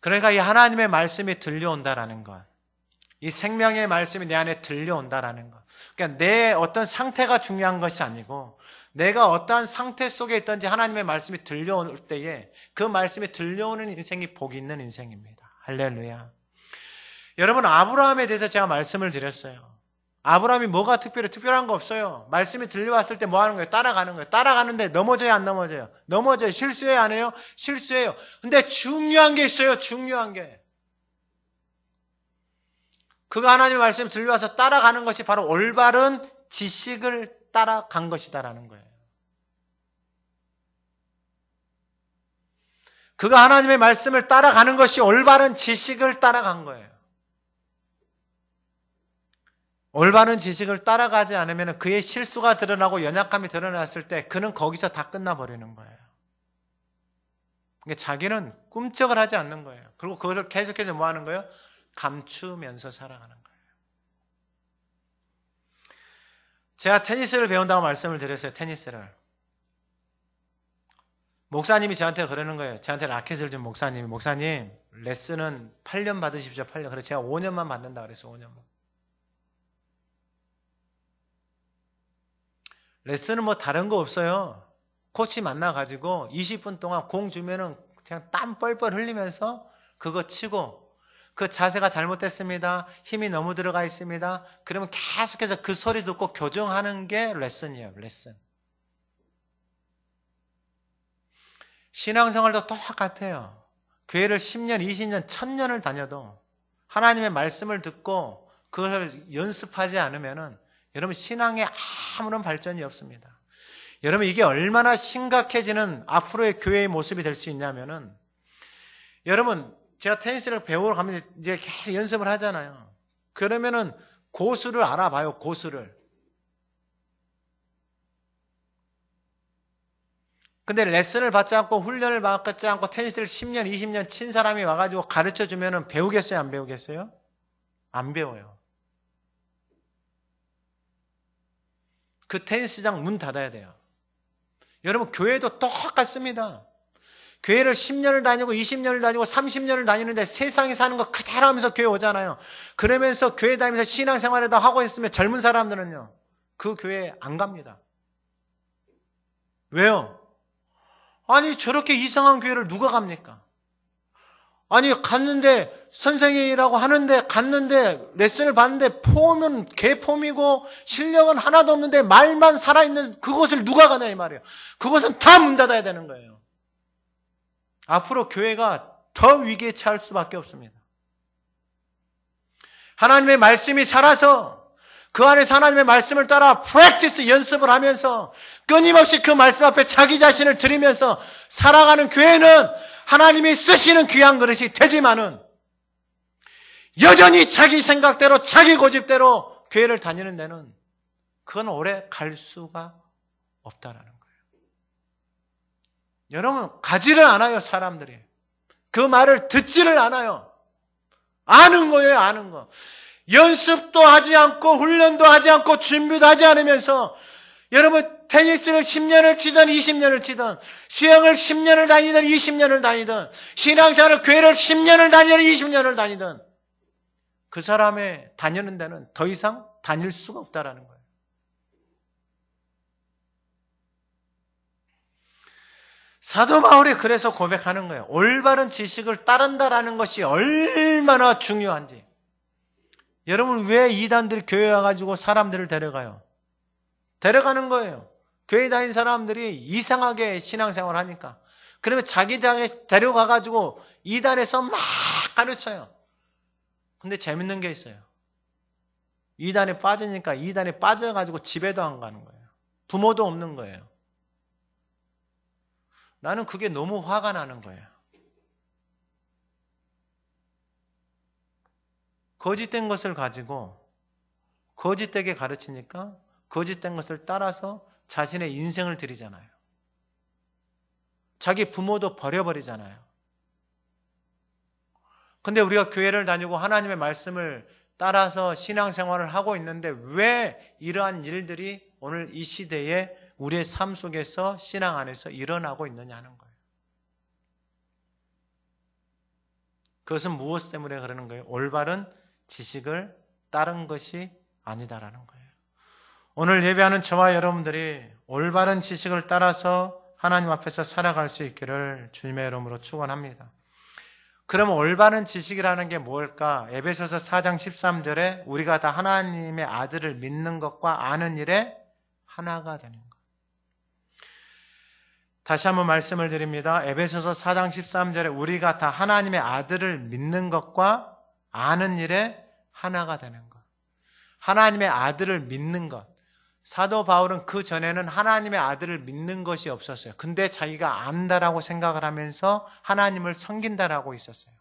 그러니까 이 하나님의 말씀이 들려온다라는 것, 이 생명의 말씀이 내 안에 들려온다라는 것. 그러니까 내 어떤 상태가 중요한 것이 아니고 내가 어떠한 상태 속에 있든지 하나님의 말씀이 들려올 때에 그 말씀이 들려오는 인생이 복이 있는 인생입니다. 할렐루야. 여러분 아브라함에 대해서 제가 말씀을 드렸어요. 아브라함이 뭐가 특별한 거 없어요. 말씀이 들려왔을 때 뭐 하는 거예요? 따라가는 거예요. 따라가는데 넘어져요, 안 넘어져요? 넘어져요. 실수해요, 안 해요? 실수해요. 근데 중요한 게 있어요. 중요한 게. 그가 하나님의 말씀이 들려와서 따라가는 것이 바로 올바른 지식을 따라간 것이다라는 거예요. 그가 하나님의 말씀을 따라가는 것이 올바른 지식을 따라간 거예요. 올바른 지식을 따라가지 않으면 그의 실수가 드러나고 연약함이 드러났을 때 그는 거기서 다 끝나버리는 거예요. 그러니까 자기는 꿈쩍을 하지 않는 거예요. 그리고 그것을 계속해서 뭐 하는 거예요? 감추면서 살아가는 거예요. 제가 테니스를 배운다고 말씀을 드렸어요. 테니스를. 목사님이 저한테 그러는 거예요. 저한테 라켓을 준 목사님 레슨은 8년 받으십시오. 8년. 그래서 제가 5년만 받는다 그래서 5년만. 레슨은 뭐 다른 거 없어요. 코치 만나가지고 20분 동안 공 주면은 그냥 땀 뻘뻘 흘리면서 그거 치고 그 자세가 잘못됐습니다. 힘이 너무 들어가 있습니다. 그러면 계속해서 그 소리 듣고 교정하는 게 레슨이에요. 레슨. 신앙생활도 똑같아요. 교회를 10년, 20년, 1000년을 다녀도 하나님의 말씀을 듣고 그것을 연습하지 않으면은 여러분 신앙에 아무런 발전이 없습니다. 여러분 이게 얼마나 심각해지는 앞으로의 교회의 모습이 될 수 있냐면은 여러분 제가 테니스를 배우러 가면 이제 계속 연습을 하잖아요. 그러면은 고수를 알아봐요, 고수를. 근데 레슨을 받지 않고 훈련을 받지 않고 테니스를 10년, 20년 친 사람이 와가지고 가르쳐 주면은 배우겠어요, 안 배우겠어요? 안 배워요. 그 테니스장 문 닫아야 돼요. 여러분, 교회도 똑같습니다. 교회를 10년을 다니고 20년을 다니고 30년을 다니는데 세상에 사는 거 그대로 하면서 교회 오잖아요. 그러면서 교회 다니면서 신앙생활을 다 하고 있으면 젊은 사람들은요, 그 교회에 안 갑니다. 왜요? 아니, 저렇게 이상한 교회를 누가 갑니까? 아니, 갔는데 선생님이라고 하는데 갔는데 레슨을 받는데 폼은 개폼이고 실력은 하나도 없는데 말만 살아있는 그곳을 누가 가냐 이 말이에요. 그것은 다 문 닫아야 되는 거예요. 앞으로 교회가 더 위기에 처할 수밖에 없습니다. 하나님의 말씀이 살아서 그 안에서 하나님의 말씀을 따라 프랙티스 연습을 하면서 끊임없이 그 말씀 앞에 자기 자신을 드리면서 살아가는 교회는 하나님이 쓰시는 귀한 그릇이 되지만은 여전히 자기 생각대로 자기 고집대로 교회를 다니는 데는 그건 오래 갈 수가 없다라는 거예요. 여러분, 가지를 않아요, 사람들이. 그 말을 듣지를 않아요. 아는 거예요, 아는 거. 연습도 하지 않고 훈련도 하지 않고 준비도 하지 않으면서 여러분, 테니스를 10년을 치든 20년을 치든 수영을 10년을 다니든 20년을 다니든 신앙생활을 교회를 10년을 다니든 20년을 다니든 그 사람의 다니는 데는 더 이상 다닐 수가 없다라는 거예요. 사도 바울이 그래서 고백하는 거예요. 올바른 지식을 따른다라는 것이 얼마나 중요한지. 여러분, 왜 이단들이 교회에 와가지고 사람들을 데려가요? 데려가는 거예요. 교회 다닌 사람들이 이상하게 신앙생활을 하니까. 그러면 자기 장에 데려가가지고 이단에서 막 가르쳐요. 근데 재밌는 게 있어요. 이단에 빠지니까 이단에 빠져가지고 집에도 안 가는 거예요. 부모도 없는 거예요. 나는 그게 너무 화가 나는 거예요. 거짓된 것을 가지고 거짓되게 가르치니까 거짓된 것을 따라서 자신의 인생을 들이잖아요. 자기 부모도 버려버리잖아요. 근데 우리가 교회를 다니고 하나님의 말씀을 따라서 신앙생활을 하고 있는데 왜 이러한 일들이 오늘 이 시대에 우리의 삶 속에서 신앙 안에서 일어나고 있느냐 하는 거예요. 그것은 무엇 때문에 그러는 거예요? 올바른 지식을 따른 것이 아니다라는 거예요. 오늘 예배하는 저와 여러분들이 올바른 지식을 따라서 하나님 앞에서 살아갈 수 있기를 주님의 이름으로 축원합니다. 그럼 올바른 지식이라는 게 뭘까? 에베소서 4장 13절에 우리가 다 하나님의 아들을 믿는 것과 아는 일에 하나가 되는 것. 다시 한번 말씀을 드립니다. 에베소서 4장 13절에 우리가 다 하나님의 아들을 믿는 것과 아는 일에 하나가 되는 것. 하나님의 아들을 믿는 것. 사도 바울은 그 전에는 하나님의 아들을 믿는 것이 없었어요. 근데 자기가 안다라고 생각을 하면서 하나님을 섬긴다라고 있었어요.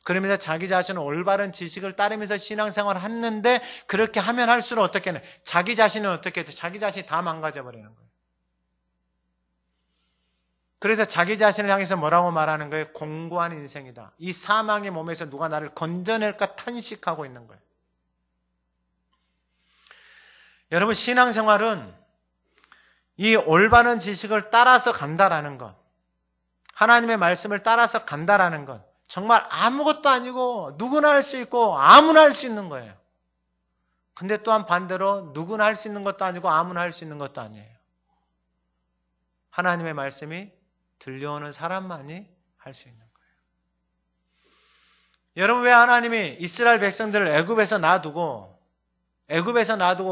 그러면서 자기 자신은 올바른 지식을 따르면서 신앙생활을 했는데 그렇게 하면 할수록 어떻게 해? 자기 자신은 어떻게 해? 자기 자신이 다 망가져버리는 거예요. 그래서 자기 자신을 향해서 뭐라고 말하는 거예요? 공고한 인생이다. 이 사망의 몸에서 누가 나를 건져낼까 탄식하고 있는 거예요. 여러분, 신앙생활은 이 올바른 지식을 따라서 간다라는 것, 하나님의 말씀을 따라서 간다라는 것, 정말 아무것도 아니고 누구나 할 수 있고 아무나 할 수 있는 거예요. 근데 또한 반대로 누구나 할 수 있는 것도 아니고 아무나 할 수 있는 것도 아니에요. 하나님의 말씀이 들려오는 사람만이 할 수 있는 거예요. 여러분, 왜 하나님이 이스라엘 백성들을 애굽에서 놔두고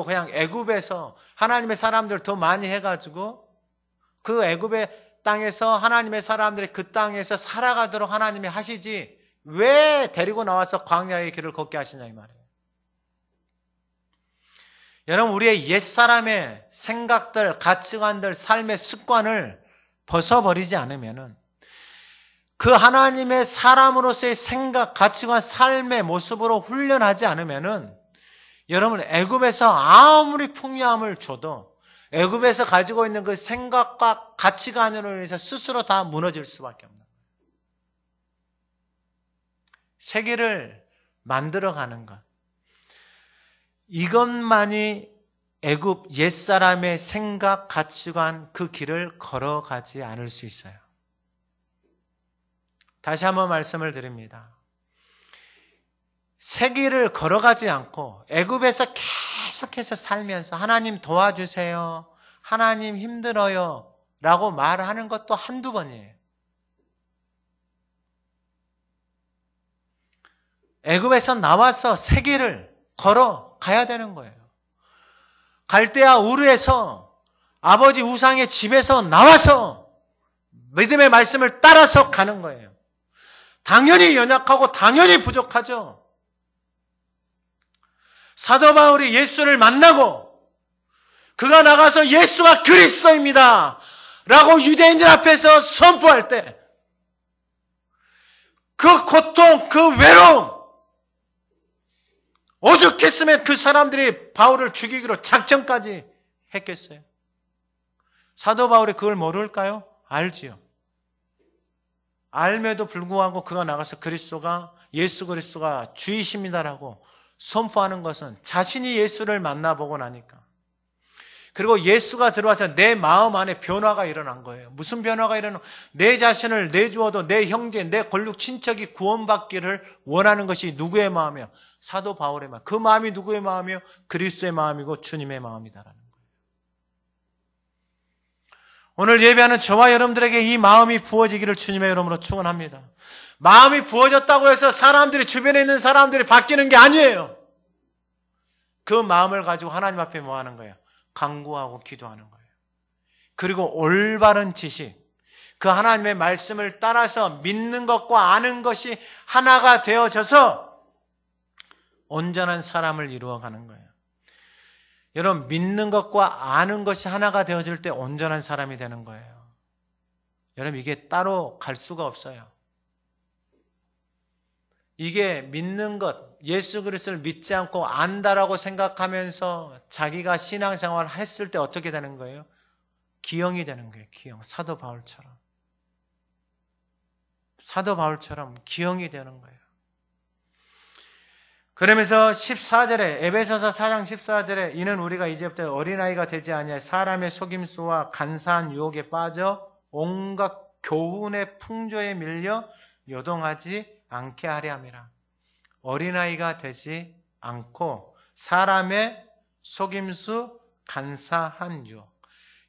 그냥 애굽에서 하나님의 사람들을 더 많이 해가지고 그 애굽의 땅에서 하나님의 사람들이 그 땅에서 살아가도록 하나님이 하시지 왜 데리고 나와서 광야의 길을 걷게 하시냐 이 말이에요. 여러분, 우리의 옛사람의 생각들, 가치관들, 삶의 습관을 벗어버리지 않으면은 그 하나님의 사람으로서의 생각, 가치관, 삶의 모습으로 훈련하지 않으면은 여러분 애굽에서 아무리 풍요함을 줘도 애굽에서 가지고 있는 그 생각과 가치관으로 인해서 스스로 다 무너질 수밖에 없는 거예요. 세계를 만들어가는 것. 이것만이 애굽 옛사람의 생각, 가치관 그 길을 걸어가지 않을 수 있어요. 다시 한번 말씀을 드립니다. 세계를 걸어가지 않고 애굽에서 계속해서 살면서 하나님 도와주세요. 하나님 힘들어요. 라고 말하는 것도 한두 번이에요. 애굽에서 나와서 세계를 걸어가야 되는 거예요. 갈대아 우르에서 아버지 우상의 집에서 나와서 믿음의 말씀을 따라서 가는 거예요. 당연히 연약하고 당연히 부족하죠. 사도 바울이 예수를 만나고 그가 나가서 예수가 그리스도입니다 라고 유대인들 앞에서 선포할 때 그 고통, 그 외로움 오죽했으면 그 사람들이 바울을 죽이기로 작정까지 했겠어요. 사도 바울이 그걸 모를까요? 알지요. 알매도 불구하고 그가 나가서 예수 그리스도가 주이십니다라고 선포하는 것은 자신이 예수를 만나보고 나니까. 그리고 예수가 들어와서 내 마음 안에 변화가 일어난 거예요. 무슨 변화가 일어나? 내 자신을 내주어도 내 형제, 내 권력 친척이 구원받기를 원하는 것이 누구의 마음이야? 사도 바울의 마음. 그 마음이 누구의 마음이요? 그리스도의 마음이고 주님의 마음이다라는 거예요. 오늘 예배하는 저와 여러분들에게 이 마음이 부어지기를 주님의 이름으로 축원합니다. 마음이 부어졌다고 해서 사람들이 주변에 있는 사람들이 바뀌는 게 아니에요. 그 마음을 가지고 하나님 앞에 뭐 하는 거예요? 간구하고 기도하는 거예요. 그리고 올바른 지식, 그 하나님의 말씀을 따라서 믿는 것과 아는 것이 하나가 되어져서 온전한 사람을 이루어가는 거예요. 여러분 믿는 것과 아는 것이 하나가 되어질 때 온전한 사람이 되는 거예요. 여러분 이게 따로 갈 수가 없어요. 이게 믿는 것, 예수 그리스도를 믿지 않고 안다라고 생각하면서 자기가 신앙생활을 했을 때 어떻게 되는 거예요? 기형이 되는 거예요. 기형. 사도 바울처럼. 사도 바울처럼 기형이 되는 거예요. 그러면서 14절에 에베소서 4장 14절에 이는 우리가 이제부터 어린아이가 되지 아니하여 사람의 속임수와 간사한 유혹에 빠져 온갖 교훈의 풍조에 밀려 요동하지 않게 하려 함이라. 어린아이가 되지 않고 사람의 속임수, 간사한 유혹.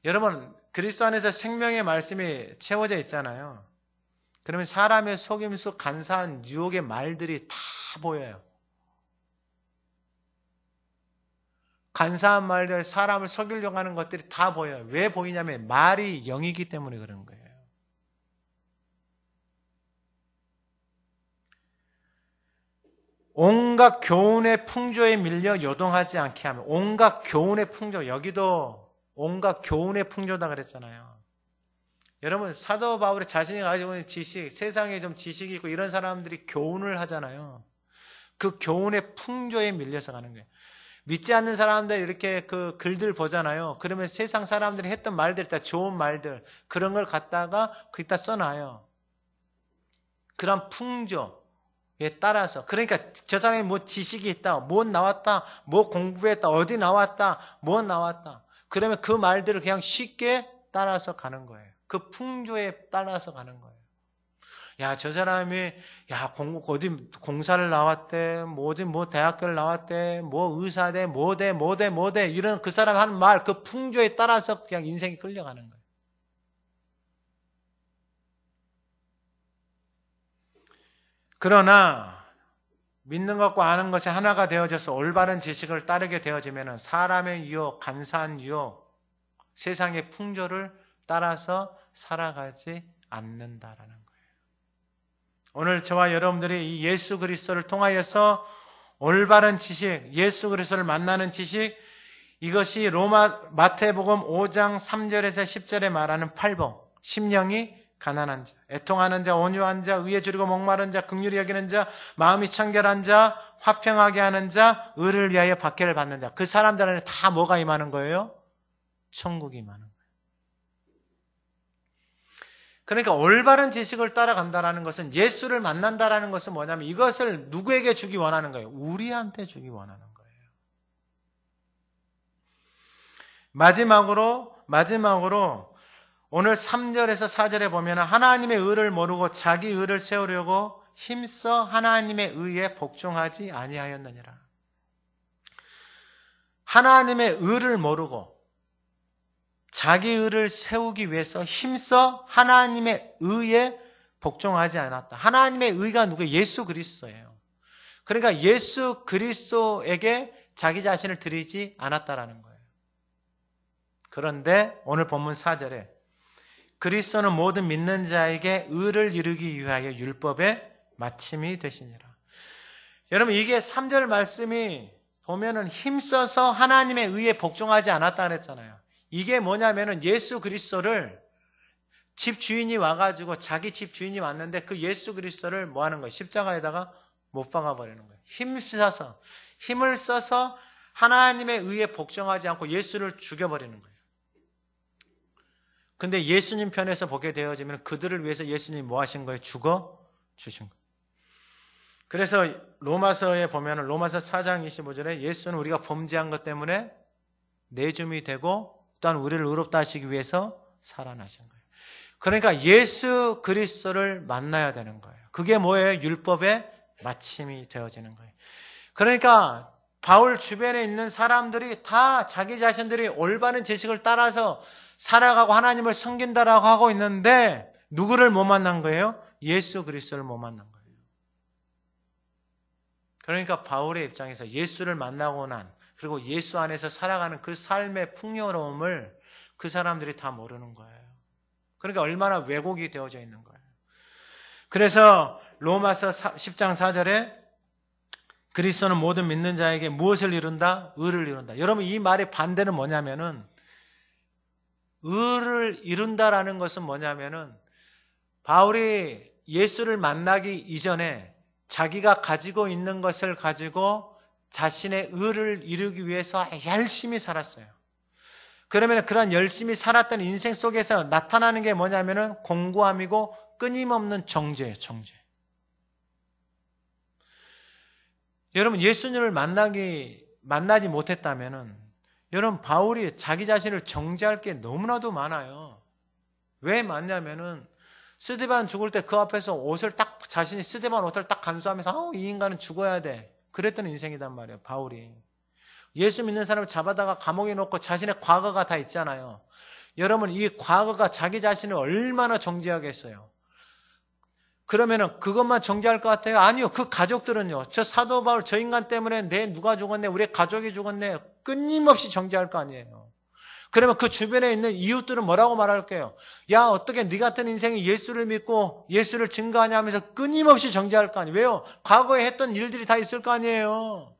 여러분 그리스도 안에서 생명의 말씀이 채워져 있잖아요. 그러면 사람의 속임수, 간사한 유혹의 말들이 다 보여요. 간사한 말들, 사람을 속이려고 하는 것들이 다 보여요. 왜 보이냐면 말이 영이기 때문에 그런 거예요. 온갖 교훈의 풍조에 밀려 요동하지 않게 하면, 온갖 교훈의 풍조, 여기도 온갖 교훈의 풍조다 그랬잖아요. 여러분 사도 바울이 자신이 가지고 있는 지식, 세상에 좀 지식이 있고 이런 사람들이 교훈을 하잖아요. 그 교훈의 풍조에 밀려서 가는 거예요. 믿지 않는 사람들 이렇게 그 글들 보잖아요. 그러면 세상 사람들이 했던 말들, 다 좋은 말들, 그런 걸 갖다가 거기다 써놔요. 그런 풍조에 따라서. 그러니까 저 사람이 뭐 지식이 있다, 뭐 나왔다, 뭐 공부했다, 어디 나왔다, 뭐 나왔다. 그러면 그 말들을 그냥 쉽게 따라서 가는 거예요. 그 풍조에 따라서 가는 거예요. 야, 저 사람이, 야, 어디 공사를 나왔대, 뭐 대학교를 나왔대, 뭐 의사대, 뭐대, 이런 그 사람이 하는 말, 그 풍조에 따라서 그냥 인생이 끌려가는 거예요. 그러나, 믿는 것과 아는 것이 하나가 되어져서 올바른 지식을 따르게 되어지면 사람의 유혹, 간사한 유혹, 세상의 풍조를 따라서 살아가지 않는다라는 거예요. 오늘 저와 여러분들이 이 예수 그리스도를 통하여서 올바른 지식, 예수 그리스도를 만나는 지식, 이것이 마태복음 5장 3절에서 10절에 말하는 팔복, 심령이 가난한 자, 애통하는 자, 온유한 자, 의에 줄이고 목마른 자, 긍휼히 여기는 자, 마음이 청결한 자, 화평하게 하는 자, 의를 위하여 박해를 받는 자. 그 사람들한테 다 뭐가 임하는 거예요? 천국이 임하는 거예요. 그러니까 올바른 지식을 따라간다는 것은, 예수를 만난다는 것은 뭐냐면 이것을 누구에게 주기 원하는 거예요? 우리한테 주기 원하는 거예요. 마지막으로 오늘 3절에서 4절에 보면 하나님의 의를 모르고 자기 의를 세우려고 힘써 하나님의 의에 복종하지 아니하였느니라. 하나님의 의를 모르고 자기 의를 세우기 위해서 힘써 하나님의 의에 복종하지 않았다. 하나님의 의가 누구예요? 예수 그리스도예요. 그러니까 예수 그리스도에게 자기 자신을 드리지 않았다라는 거예요. 그런데 오늘 본문 4절에 그리스도는 모든 믿는 자에게 의를 이루기 위하여 율법의 마침이 되시니라. 여러분, 이게 3절 말씀이 보면은 힘써서 하나님의 의에 복종하지 않았다 그랬잖아요. 이게 뭐냐면은 예수 그리스도를 집 주인이 와가지고 자기 집 주인이 왔는데 그 예수 그리스도를 뭐 하는 거예요? 십자가에다가 못 박아 버리는 거예요. 힘을 써서 하나님의 의에 복종하지 않고 예수를 죽여버리는 거예요. 근데 예수님 편에서 보게 되어지면 그들을 위해서 예수님이 뭐 하신 거예요? 죽어 주신 거예요. 그래서 로마서에 보면 로마서 4장 25절에 예수는 우리가 범죄한 것 때문에 내줌이 되고 또한 우리를 의롭다 하시기 위해서 살아나신 거예요. 그러니까 예수 그리스도를 만나야 되는 거예요. 그게 뭐예요? 율법의 마침이 되어지는 거예요. 그러니까 바울 주변에 있는 사람들이 다 자기 자신들이 올바른 지식을 따라서 살아가고 하나님을 섬긴다라고 하고 있는데 누구를 못 만난 거예요? 예수 그리스도를 못 만난 거예요. 그러니까 바울의 입장에서 예수를 만나고 난 그리고 예수 안에서 살아가는 그 삶의 풍요로움을 그 사람들이 다 모르는 거예요. 그러니까 얼마나 왜곡이 되어져 있는 거예요. 그래서 로마서 10장 4절에 그리스도는 모든 믿는 자에게 무엇을 이룬다? 의를 이룬다. 여러분, 이 말의 반대는 뭐냐면은 의를 이룬다라는 것은 뭐냐면은 바울이 예수를 만나기 이전에 자기가 가지고 있는 것을 가지고 자신의 의를 이루기 위해서 열심히 살았어요. 그러면 그런 열심히 살았던 인생 속에서 나타나는 게 뭐냐면은 공고함이고 끊임없는 정죄예요, 정죄. 여러분, 예수님을 만나지 못했다면은 여러분, 바울이 자기 자신을 정죄할 게 너무나도 많아요. 왜 많냐면은 스데반 죽을 때 그 앞에서 자신이 스데반 옷을 딱 간수하면서 이 인간은 죽어야 돼. 그랬던 인생이단 말이에요, 바울이. 예수 믿는 사람을 잡아다가 감옥에 놓고 자신의 과거가 다 있잖아요. 여러분, 이 과거가 자기 자신을 얼마나 정죄하겠어요. 그러면은 그것만 정죄할 것 같아요? 아니요. 그 가족들은요. 저 사도 바울 저 인간 때문에 누가 죽었네, 우리 가족이 죽었네, 끊임없이 정죄할 거 아니에요. 그러면 그 주변에 있는 이웃들은 뭐라고 말할까요? 야, 어떻게 네 같은 인생이 예수를 믿고 예수를 증거하냐 하면서 끊임없이 정죄할 거 아니에요. 왜요? 과거에 했던 일들이 다 있을 거 아니에요.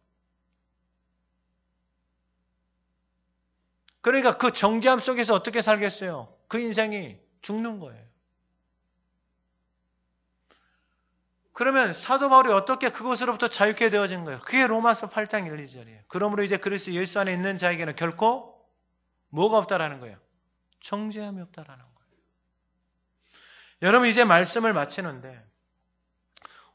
그러니까 그 정죄함 속에서 어떻게 살겠어요? 그 인생이 죽는 거예요. 그러면 사도 바울이 어떻게 그것으로부터 자유케 되어진 거예요? 그게 로마서 8장 1, 2절이에요. 그러므로 이제 그리스도 예수 안에 있는 자에게는 결코 뭐가 없다라는 거예요? 정죄함이 없다라는 거예요. 여러분, 이제 말씀을 마치는데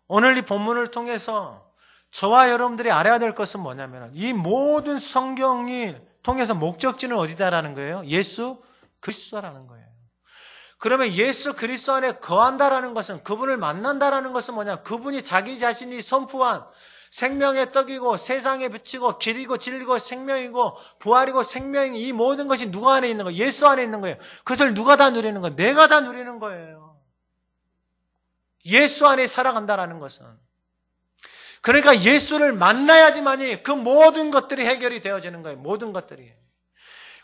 오늘 이 본문을 통해서 저와 여러분들이 알아야 될 것은 뭐냐면 이 모든 성경이 통해서 목적지는 어디다라는 거예요? 예수 그리스도라는 거예요. 그러면 예수 그리스도 안에 거한다라는 것은, 그분을 만난다라는 것은 뭐냐? 그분이 자기 자신이 선포한 생명의 떡이고 세상에 비치고 길이고 진리고 생명이고 부활이고 생명이, 이 모든 것이 누가 안에 있는 거예요? 예수 안에 있는 거예요. 그것을 누가 다 누리는 거예요? 내가 다 누리는 거예요. 예수 안에 살아간다라는 것은. 그러니까 예수를 만나야지만이 그 모든 것들이 해결이 되어지는 거예요. 모든 것들이.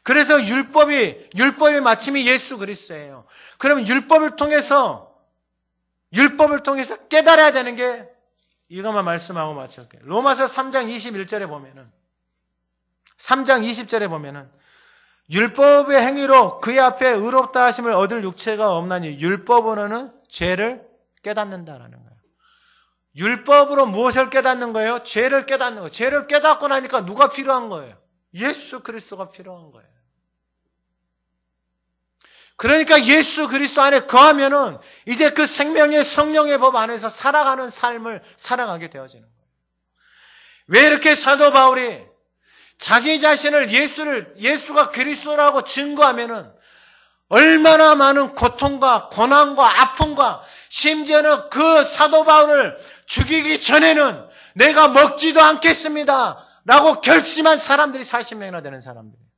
그래서 율법의 마침이 예수 그리스도예요. 그러면 율법을 통해서 깨달아야 되는 게 이것만 말씀하고 마칠게요. 로마서 3장 21절에 보면은, 3장 20절에 보면은 율법의 행위로 그의 앞에 의롭다 하심을 얻을 육체가 없나니 율법으로는 죄를 깨닫는다라는 거예요. 율법으로 무엇을 깨닫는 거예요? 죄를 깨닫는 거예요. 죄를 깨닫고 나니까 누가 필요한 거예요? 예수 그리스도가 필요한 거예요. 그러니까 예수 그리스도 안에 거하면은 이제 그 생명의 성령의 법 안에서 살아가는 삶을 살아가게 되어지는 거예요. 왜 이렇게 사도 바울이 자기 자신을 예수가 그리스도라고 증거하면은 얼마나 많은 고통과 고난과 아픔과 심지어는 그 사도 바울을 죽이기 전에는 내가 먹지도 않겠습니다 라고 결심한 사람들이 40명이나 되는 사람들이에요.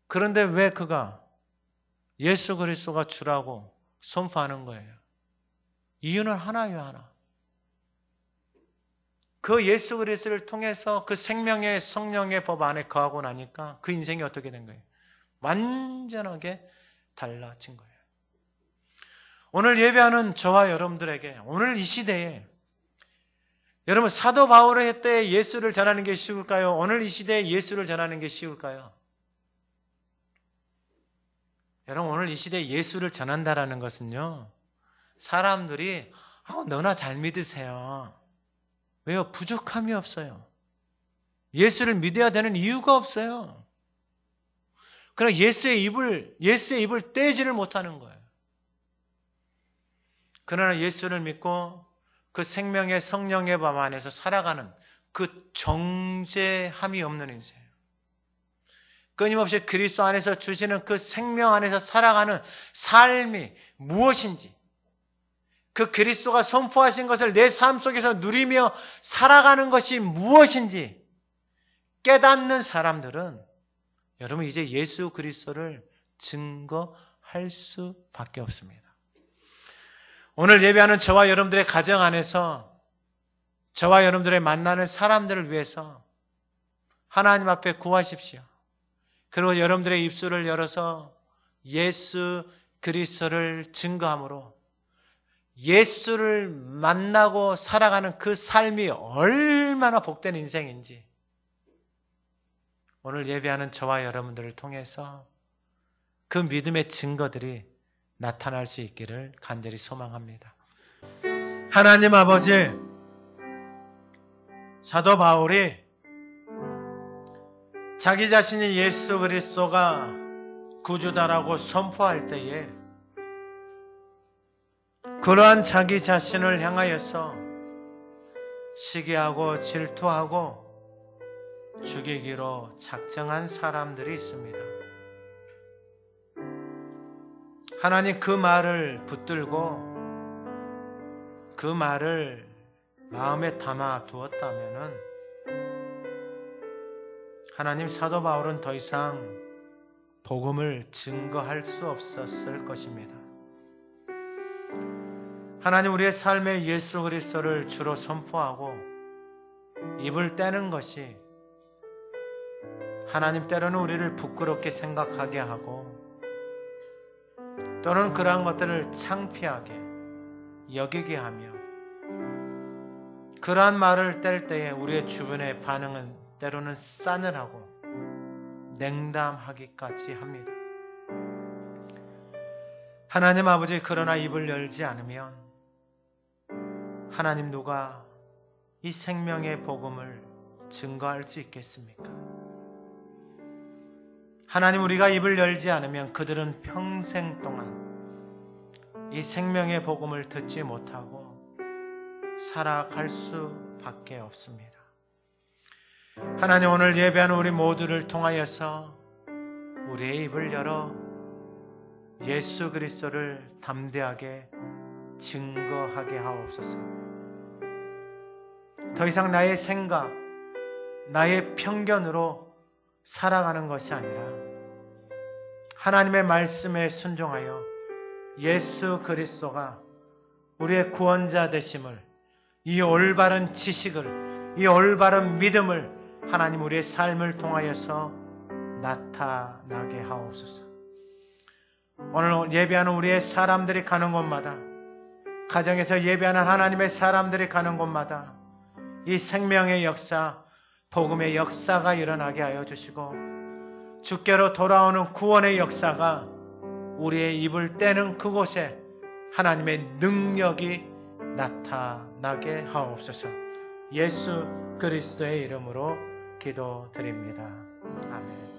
그런데 왜 그가 예수 그리스도가 주라고 선포하는 거예요? 이유는 하나예요, 하나. 그 예수 그리스도를 통해서 그 생명의 성령의 법 안에 거하고 나니까 그 인생이 어떻게 된 거예요? 완전하게 달라진 거예요. 오늘 예배하는 저와 여러분들에게 오늘 이 시대에 여러분 사도 바울의 때 예수를 전하는 게 쉬울까요? 오늘 이 시대에 예수를 전하는 게 쉬울까요? 여러분 오늘 이 시대에 예수를 전한다라는 것은요. 사람들이 너나 잘 믿으세요. 왜요? 부족함이 없어요. 예수를 믿어야 되는 이유가 없어요. 그러나 예수의 입을 떼지를 못하는 거예요. 그러나 예수를 믿고 그 생명의 성령의 법 안에서 살아가는 그 정죄함이 없는 인생. 끊임없이 그리스도 안에서 주시는 그 생명 안에서 살아가는 삶이 무엇인지, 그 그리스도가 선포하신 것을 내 삶 속에서 누리며 살아가는 것이 무엇인지 깨닫는 사람들은 여러분 이제 예수 그리스도를 증거할 수밖에 없습니다. 오늘 예배하는 저와 여러분들의 가정 안에서 저와 여러분들의 만나는 사람들을 위해서 하나님 앞에 구하십시오. 그리고 여러분들의 입술을 열어서 예수 그리스도를 증거함으로 예수를 만나고 살아가는 그 삶이 얼마나 복된 인생인지 오늘 예배하는 저와 여러분들을 통해서 그 믿음의 증거들이 나타날 수 있기를 간절히 소망합니다. 하나님 아버지, 사도 바울이 자기 자신이 예수 그리스도가 구주다라고 선포할 때에 그러한 자기 자신을 향하여서 시기하고 질투하고 죽이기로 작정한 사람들이 있습니다. 하나님 그 말을 붙들고 그 말을 마음에 담아 두었다면은 하나님 사도 바울은 더 이상 복음을 증거할 수 없었을 것입니다. 하나님 우리의 삶에 예수 그리스도를 주로 선포하고 입을 떼는 것이 하나님 때로는 우리를 부끄럽게 생각하게 하고 또는 그러한 것들을 창피하게 여기게 하며 그러한 말을 뗄 때에 우리의 주변의 반응은 때로는 싸늘하고 냉담하기까지 합니다. 하나님 아버지 그러나 입을 열지 않으면 하나님 누가 이 생명의 복음을 증거할 수 있겠습니까? 하나님 우리가 입을 열지 않으면 그들은 평생 동안 이 생명의 복음을 듣지 못하고 살아갈 수밖에 없습니다. 하나님 오늘 예배하는 우리 모두를 통하여서 우리의 입을 열어 예수 그리스도를 담대하게 증거하게 하옵소서. 더 이상 나의 생각, 나의 편견으로 살아가는 것이 아니라 하나님의 말씀에 순종하여 예수 그리스도가 우리의 구원자 되심을, 이 올바른 지식을, 이 올바른 믿음을 하나님 우리의 삶을 통하여서 나타나게 하옵소서. 오늘 예배하는 우리의 사람들이 가는 곳마다, 가정에서 예배하는 하나님의 사람들이 가는 곳마다 이 생명의 역사, 복음의 역사가 일어나게 하여 주시고 주께로 돌아오는 구원의 역사가 우리의 입을 떼는 그곳에 하나님의 능력이 나타나게 하옵소서. 예수 그리스도의 이름으로 기도드립니다. 아멘.